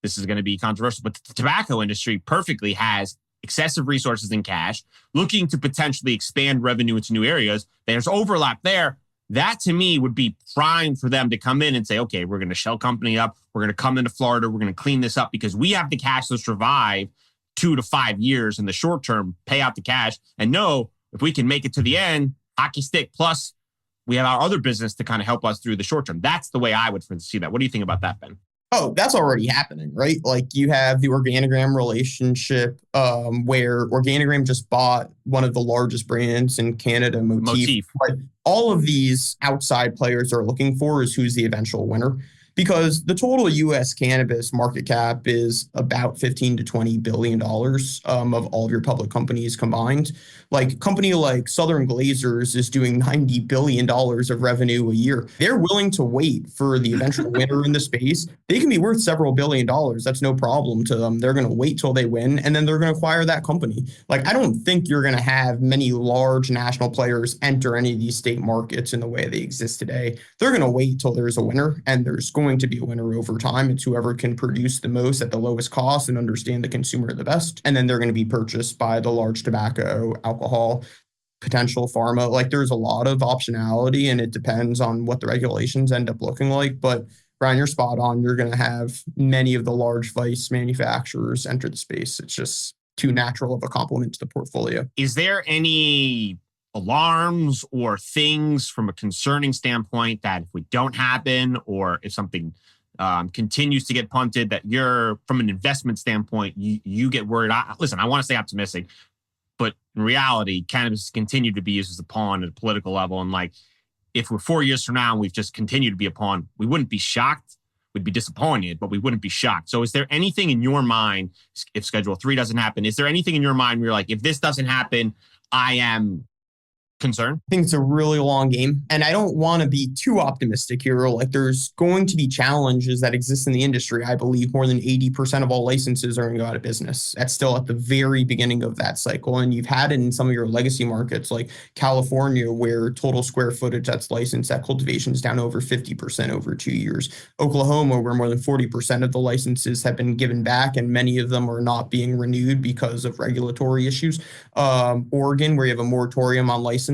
Speaker 2: This is going to be controversial, but the tobacco industry perfectly has excessive resources in cash, looking to potentially expand revenue into new areas. There's overlap there. That to me would be prime for them to come in and say, okay, we're going to shell company up. We're going to come into Florida. We're going to clean this up because we have the cash to survive 2 to 5 years in the short term, pay out the cash, and know if we can make it to the end, hockey stick, plus we have our other business to kind of help us through the short term. That's the way I would see that. What do you think about that, Ben?
Speaker 1: Oh, that's already happening, right? Like, you have the Organigram relationship where Organigram just bought one of the largest brands in Canada, Motif. But all of these outside players are looking for is who's the eventual winner. because the total US cannabis market cap is about 15 to 20 billion dollars of all of your public companies combined. Like a company like Southern Glazers is doing $90 billion of revenue a year. They're willing to wait for the eventual winner in the space. They can be worth several billion dollars. That's no problem to them. They're going to wait till they win, and then they're going to acquire that company. Like, I don't think you're going to have many large national players enter any of these state markets in the way they exist today. They're going to wait till there's a winner, and there's going to be a winner over time. It's whoever can produce the most at the lowest cost and understand the consumer the best. And then they're going to be purchased by the large tobacco, alcohol, potential pharma. Like, there's a lot of optionality, and it depends on what the regulations end up looking like. But Brian, you're spot on. You're going to have many of the large vice manufacturers enter the space. It's just too natural of a complement to the portfolio.
Speaker 2: Is there any alarms or things from a concerning standpoint that if we don't happen, or if something continues to get punted, that you're, from an investment standpoint, you get worried? Listen, I want to stay optimistic, but in reality, cannabis has continued to be used as a pawn at a political level. And like, if we're 4 years from now and we've just continued to be a pawn, we wouldn't be shocked. We'd be disappointed, but we wouldn't be shocked. So is there anything in your mind, if Schedule 3 doesn't happen, is there anything in your mind where you're like, if this doesn't happen, I am concerned?
Speaker 1: I think it's a really long game, and I don't want to be too optimistic here. Like, there's going to be challenges that exist in the industry. I believe more than 80% of all licenses are going to go out of business. That's still at the very beginning of that cycle. And you've had it in some of your legacy markets like California, where total square footage that's licensed at cultivation is down over 50% over 2 years. Oklahoma, where more than 40% of the licenses have been given back, and many of them are not being renewed because of regulatory issues. Oregon, where you have a moratorium on licenses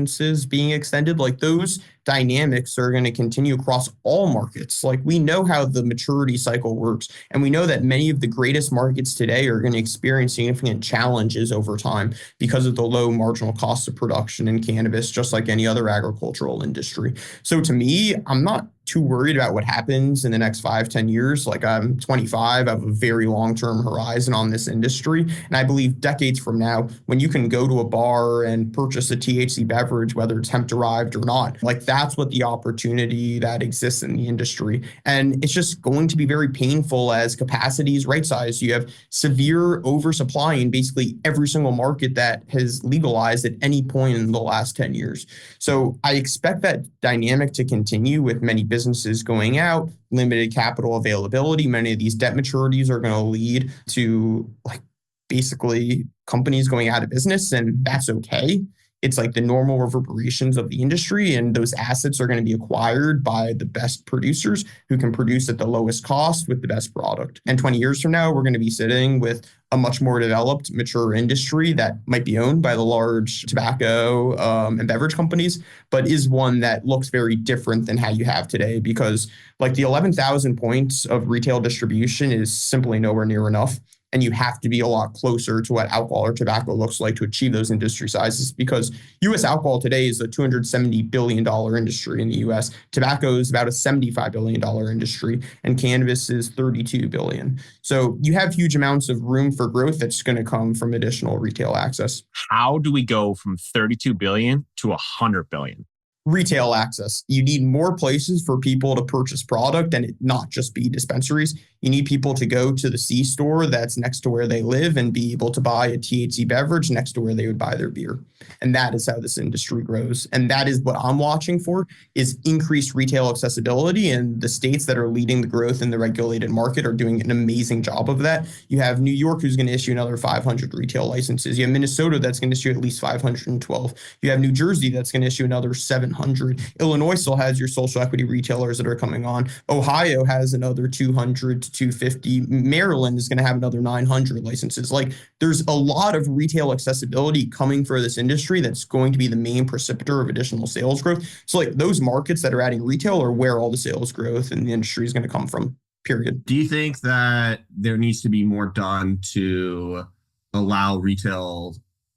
Speaker 1: being extended. Like, those dynamics are going to continue across all markets. Like, we know how the maturity cycle works, and we know that many of the greatest markets today are going to experience significant challenges over time because of the low marginal cost of production in cannabis, just like any other agricultural industry. So to me, I'm not too worried about what happens in the next 5-10 years. Like, I'm 25, I have a very long-term horizon on this industry. And I believe decades from now, when you can go to a bar and purchase a THC beverage, whether it's hemp-derived or not, like, that's what the opportunity that exists in the industry. And it's just going to be very painful as capacity is right-sized. You have severe oversupply in basically every single market that has legalized at any point in the last 10 years. So I expect that dynamic to continue, with many businesses going out, limited capital availability. Many of these debt maturities are going to lead to, like, basically companies going out of business, and that's okay. It's like the normal reverberations of the industry, and those assets are going to be acquired by the best producers who can produce at the lowest cost with the best product. And 20 years from now, we're going to be sitting with a much more developed, mature industry that might be owned by the large tobacco and beverage companies, but is one that looks very different than how you have today, because like the 11,000 points of retail distribution is simply nowhere near enough. And you have to be a lot closer to what alcohol or tobacco looks like to achieve those industry sizes, because U.S. alcohol today is a $270 billion industry in the U.S. Tobacco is about a $75 billion industry, and cannabis is $32 billion. So you have huge amounts of room for growth that's going to come from additional retail access.
Speaker 2: How do we go from 32 billion to 100 billion?
Speaker 1: Retail access. You need more places for people to purchase product, and it not just be dispensaries. You need people to go to the C store that's next to where they live and be able to buy a THC beverage next to where they would buy their beer. And that is how this industry grows. And that is what I'm watching for, is increased retail accessibility. And the states that are leading the growth in the regulated market are doing an amazing job of that. You have New York, who's going to issue another 500 retail licenses. You have Minnesota, that's going to issue at least 512. You have New Jersey, that's going to issue another 700. Illinois still has your social equity retailers that are coming on. Ohio has another 200 to 250. Maryland is going to have another 900 licenses. Like, there's a lot of retail accessibility coming for this industry that's going to be the main precipitator of additional sales growth. So like, those markets that are adding retail are where all the sales growth in the industry is going to come from, period.
Speaker 3: Do you think that there needs to be more done to allow retail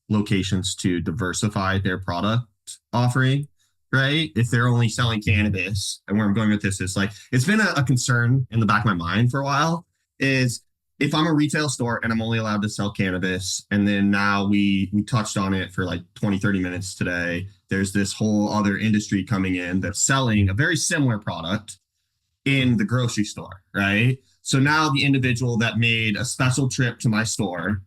Speaker 3: locations to diversify their product offering? Right? If they're only selling cannabis, and where I'm going with this is, like, it's been a concern in the back of my mind for a while, is if I'm a retail store and I'm only allowed to sell cannabis, and then now we touched on it for like 20, 30 minutes today, there's this whole other industry coming in that's selling a very similar product, in the grocery store, right? So now the individual that made a special trip to my store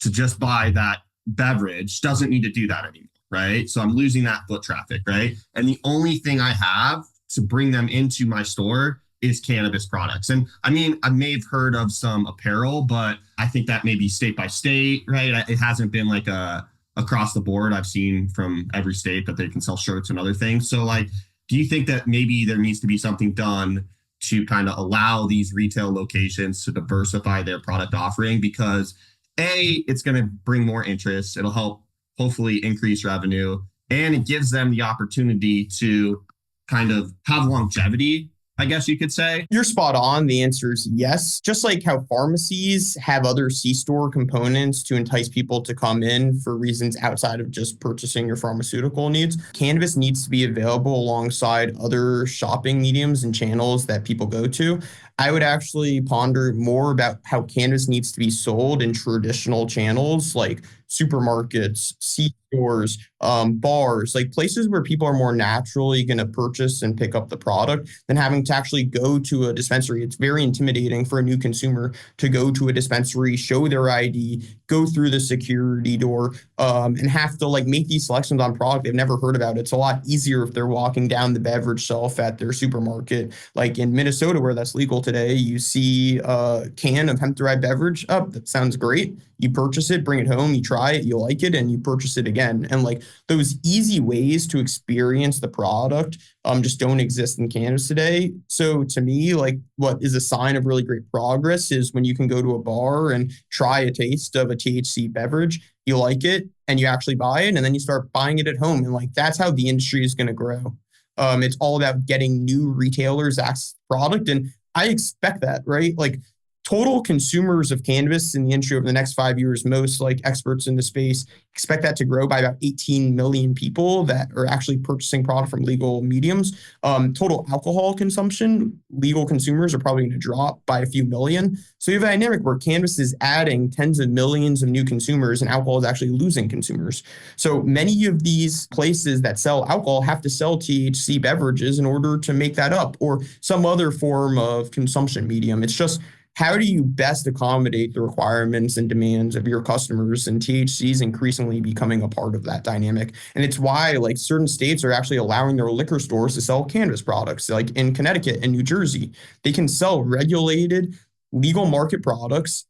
Speaker 3: to just buy that beverage doesn't need to do that anymore, right? So I'm losing that foot traffic, right? And the only thing I have to bring them into my store is cannabis products. And I mean, I may have heard of some apparel, but I think that may be state by state, right? It hasn't been like a across the board. I've seen from every state that they can sell shirts and other things. So like, do you think that maybe there needs to be something done to kind of allow these retail locations to diversify their product offering? Because A, it's going to bring more interest. It'll help hopefully increase revenue, and it gives them the opportunity to kind of have longevity, I guess you could say.
Speaker 1: You're spot on. The answer is yes. Just like how pharmacies have other C-store components to entice people to come in for reasons outside of just purchasing your pharmaceutical needs, cannabis needs to be available alongside other shopping mediums and channels that people go to. I would actually ponder more about how cannabis needs to be sold in traditional channels like supermarkets, C-stores, bars, like places where people are more naturally going to purchase and pick up the product than having to actually go to a dispensary. It's very intimidating for a new consumer to go to a dispensary, show their ID, go through the security door, and have to like make these selections on product they've never heard about. It's a lot easier if they're walking down the beverage shelf at their supermarket. Like in Minnesota, where that's legal today, you see a can of hemp-derived beverage. Oh, that sounds great. You purchase it, bring it home, you try it, you like it, and you purchase it again. And like those easy ways to experience the product just don't exist in cannabis today. So to me, like what is a sign of really great progress is when you can go to a bar and try a taste of a THC beverage, you like it, and you actually buy it, and then you start buying it at home. And like that's how the industry is going to grow. It's all about getting new retailers access to product. And I expect that, right? Like total consumers of cannabis in the industry over the next 5 years, most like experts in the space expect that to grow by about 18 million people that are actually purchasing product from legal mediums. Total alcohol consumption, legal consumers are probably going to drop by a few million. So you have a dynamic where cannabis is adding tens of millions of new consumers and alcohol is actually losing consumers. So many of these places that sell alcohol have to sell THC beverages in order to make that up, or some other form of consumption medium. It's just, how do you best accommodate the requirements and demands of your customers? And THC is increasingly becoming a part of that dynamic. And it's why like certain states are actually allowing their liquor stores to sell cannabis products. Like in Connecticut and New Jersey, they can sell regulated legal market products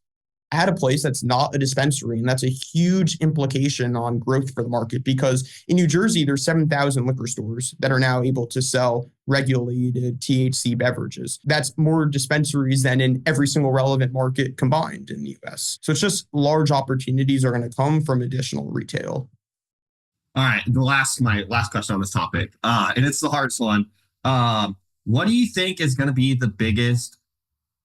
Speaker 1: at a place that's not a dispensary. And that's a huge implication on growth for the market, because in New Jersey, there's 7,000 liquor stores that are now able to sell regulated THC beverages. That's more dispensaries than in every single relevant market combined in the US. So it's just large opportunities are going to come from additional retail.
Speaker 3: All right. My last question on this topic, and it's the hardest one. What do you think is going to be the biggest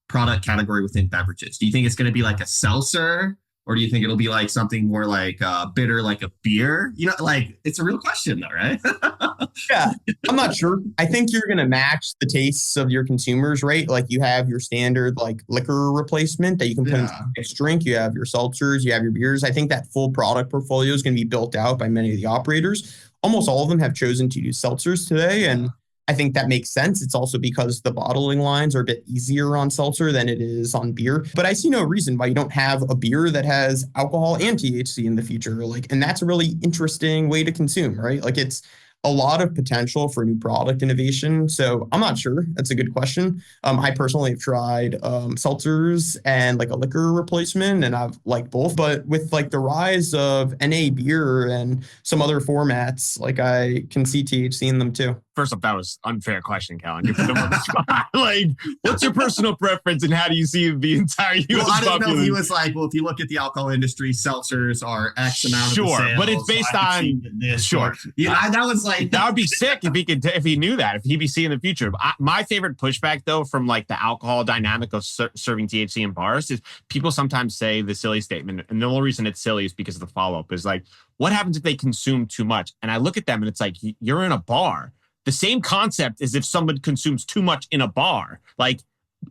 Speaker 3: product category within beverages? Do you think it's going to be like a seltzer, or do you think it'll be like something more like bitter, like a beer? You know, like it's a real question though, right?
Speaker 1: Yeah, I'm not sure. I think you're going to match the tastes of your consumers, right? Like you have your standard like liquor replacement that you can put in a mixed drink. You have your seltzers, you have your beers. I think that full product portfolio is going to be built out by many of the operators. Almost all of them have chosen to do seltzers today, and I think that makes sense. It's also because the bottling lines are a bit easier on seltzer than it is on beer. But I see no reason why you don't have a beer that has alcohol and THC in the future. Like, and that's a really interesting way to consume, right? Like it's a lot of potential for new product innovation. So I'm not sure. That's a good question. I personally have tried seltzers and like a liquor replacement, and I've liked both. But with like the rise of NA beer and some other formats, like I can see THC in them too.
Speaker 2: First off, that was unfair question, Callan. You put them on the spot. Like, what's your personal preference, and how do you see the entire U.S.
Speaker 3: Well, I didn't know if he
Speaker 2: population?
Speaker 3: was like, well, if you look at the alcohol industry, seltzers are X amount of the sales,
Speaker 2: but it's based on
Speaker 3: this.
Speaker 2: sure.
Speaker 3: Yeah, that was like
Speaker 2: That would be sick if he could, if he knew that, if he'd be seeing the future. My favorite pushback, though, from like the alcohol dynamic of serving THC in bars is people sometimes say the silly statement, and the only reason it's silly is because of the follow-up is like, what happens if they consume too much? And I look at them and it's like, you're in a bar. The same concept as if someone consumes too much in a bar. Like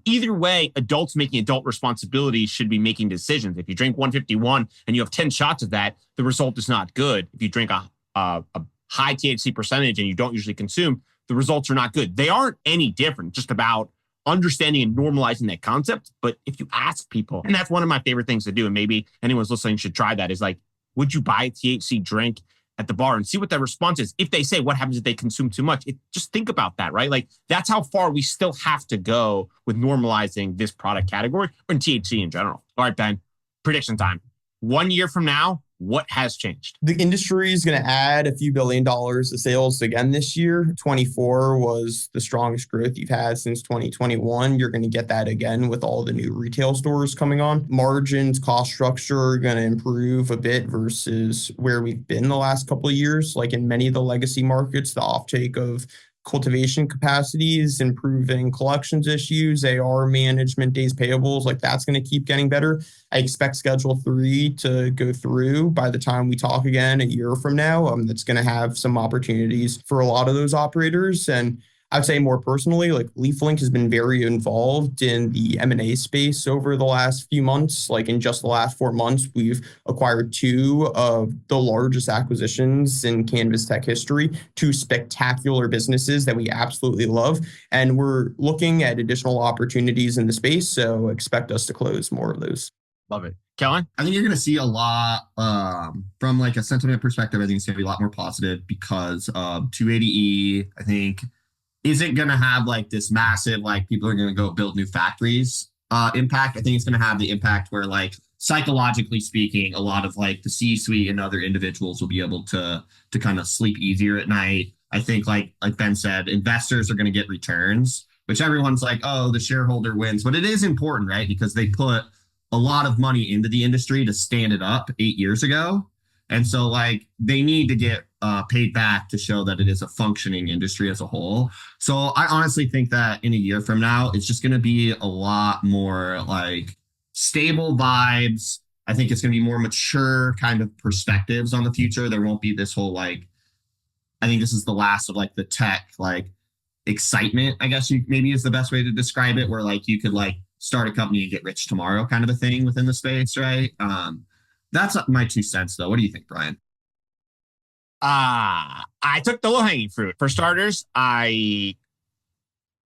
Speaker 2: either way, adults making adult responsibilities should be making decisions. If you drink 151 and you have 10 shots of that, the result is not good. If you drink a high THC percentage and you don't usually consume, the results are not good. They aren't any different, just about understanding and normalizing that concept. But if you ask people, and that's one of my favorite things to do, and maybe anyone's listening should try that, is like, would you buy a THC drink at the bar and see what their response is? If they say, what happens if they consume too much? Just think about that, right? Like that's how far we still have to go with normalizing this product category and THC in general. All right, Ben, prediction time. 1 year from now, what has changed?
Speaker 1: The industry is going to add a few $1 billion of sales again this year. 24 was the strongest growth you've had since 2021. You're going to get that again with all the new retail stores coming on. Margins, cost structure are going to improve a bit versus where we've been the last couple of years. Like in many of the legacy markets, the offtake of cultivation capacities, improving collections issues, AR management, days payables, like that's going to keep getting better. I expect Schedule 3 to go through by the time we talk again a year from now. That's going to have some opportunities for a lot of those operators. And I'd say more personally, like LeafLink has been very involved in the M&A space over the last few months. Like in just the last 4 months, we've acquired 2 of the largest acquisitions in cannabis tech history, 2 spectacular businesses that we absolutely love. And we're looking at additional opportunities in the space. So expect us to close more of those.
Speaker 2: Love it. Kellen?
Speaker 3: I think you're going to see a lot from like a sentiment perspective. I think it's going to be a lot more positive because of 280E. I think isn't going to have like this massive, like people are going to go build new factories impact. I think it's going to have the impact where like psychologically speaking, a lot of like the C-suite and other individuals will be able to kind of sleep easier at night. I think like Ben said, investors are going to get returns, which everyone's like, oh, the shareholder wins. But it is important, right? Because they put a lot of money into the industry to stand it up 8 years ago. And so like they need to get paid back to show that it is a functioning industry as a whole. So I honestly think that in a year from now, it's just going to be a lot more like stable vibes. I think it's going to be more mature kind of perspectives on the future. There won't be this whole like, I think this is the last of like the tech like excitement, I guess you maybe is the best way to describe it, where like you could like start a company and get rich tomorrow kind of a thing within the space, right? That's my 2 cents though. What do you think, Brian?
Speaker 2: I took the low-hanging fruit. For starters, I'm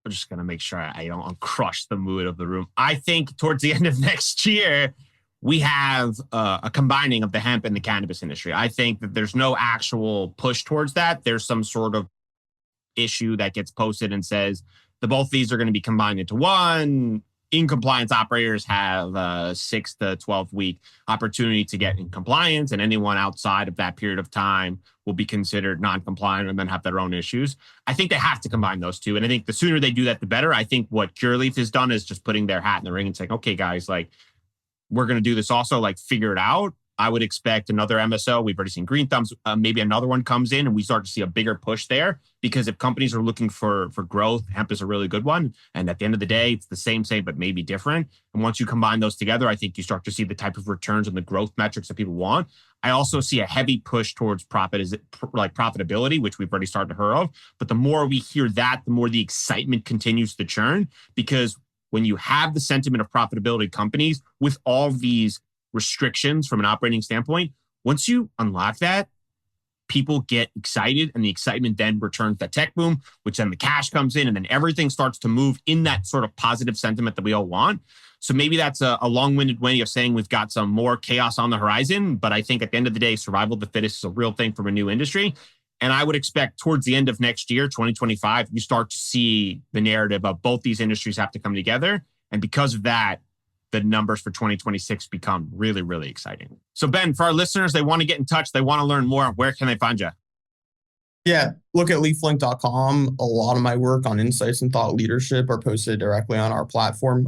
Speaker 2: just going to make sure I don't crush the mood of the room. I think towards the end of next year, we have a combining of the hemp and the cannabis industry. I think that there's no actual push towards that. There's some sort of issue that gets posted and says the both these are going to be combined into one. In compliance operators have a 6 to 12 week opportunity to get in compliance, and anyone outside of that period of time will be considered non-compliant and then have their own issues. I think they have to combine those two. And I think the sooner they do that, the better. I think what Curaleaf has done is just putting their hat in the ring and saying, okay, guys, like we're going to do this also, like figure it out. I would expect another MSO. We've already seen Green Thumbs. Maybe another one comes in and we start to see a bigger push there, because if companies are looking for growth, hemp is a really good one. And at the end of the day, it's the same, but maybe different. And once you combine those together, I think you start to see the type of returns and the growth metrics that people want. I also see a heavy push towards profitability, which we've already started to hear of. But the more we hear that, the more the excitement continues to churn, because when you have the sentiment of profitability companies with all these restrictions from an operating standpoint, once you unlock that, people get excited, and the excitement then returns that tech boom, which then the cash comes in, and then everything starts to move in that sort of positive sentiment that we all want. So maybe that's a long-winded way of saying we've got some more chaos on the horizon, but I think at the end of the day, survival of the fittest is a real thing from a new industry. And I would expect towards the end of next year, 2025, you start to see the narrative of both these industries have to come together. And because of that, the numbers for 2026 become really, really exciting. So Ben, for our listeners, they want to get in touch, they want to learn more, where can they find you?
Speaker 1: Yeah, look at leaflink.com. A lot of my work on insights and thought leadership are posted directly on our platform.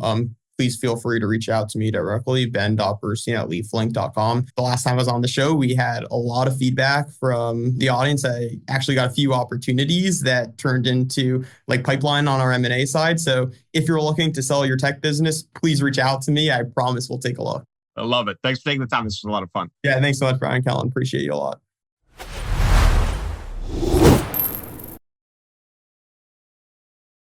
Speaker 1: Please feel free to reach out to me directly, ben.burstein@leaflink.com. The last time I was on the show, we had a lot of feedback from the audience. I actually got a few opportunities that turned into like pipeline on our M&A side. So if you're looking to sell your tech business, please reach out to me. I promise we'll take a look.
Speaker 2: I love it. Thanks for taking the time. This was a lot of fun.
Speaker 1: Yeah, thanks so much, Brian Kellen. Appreciate you a lot.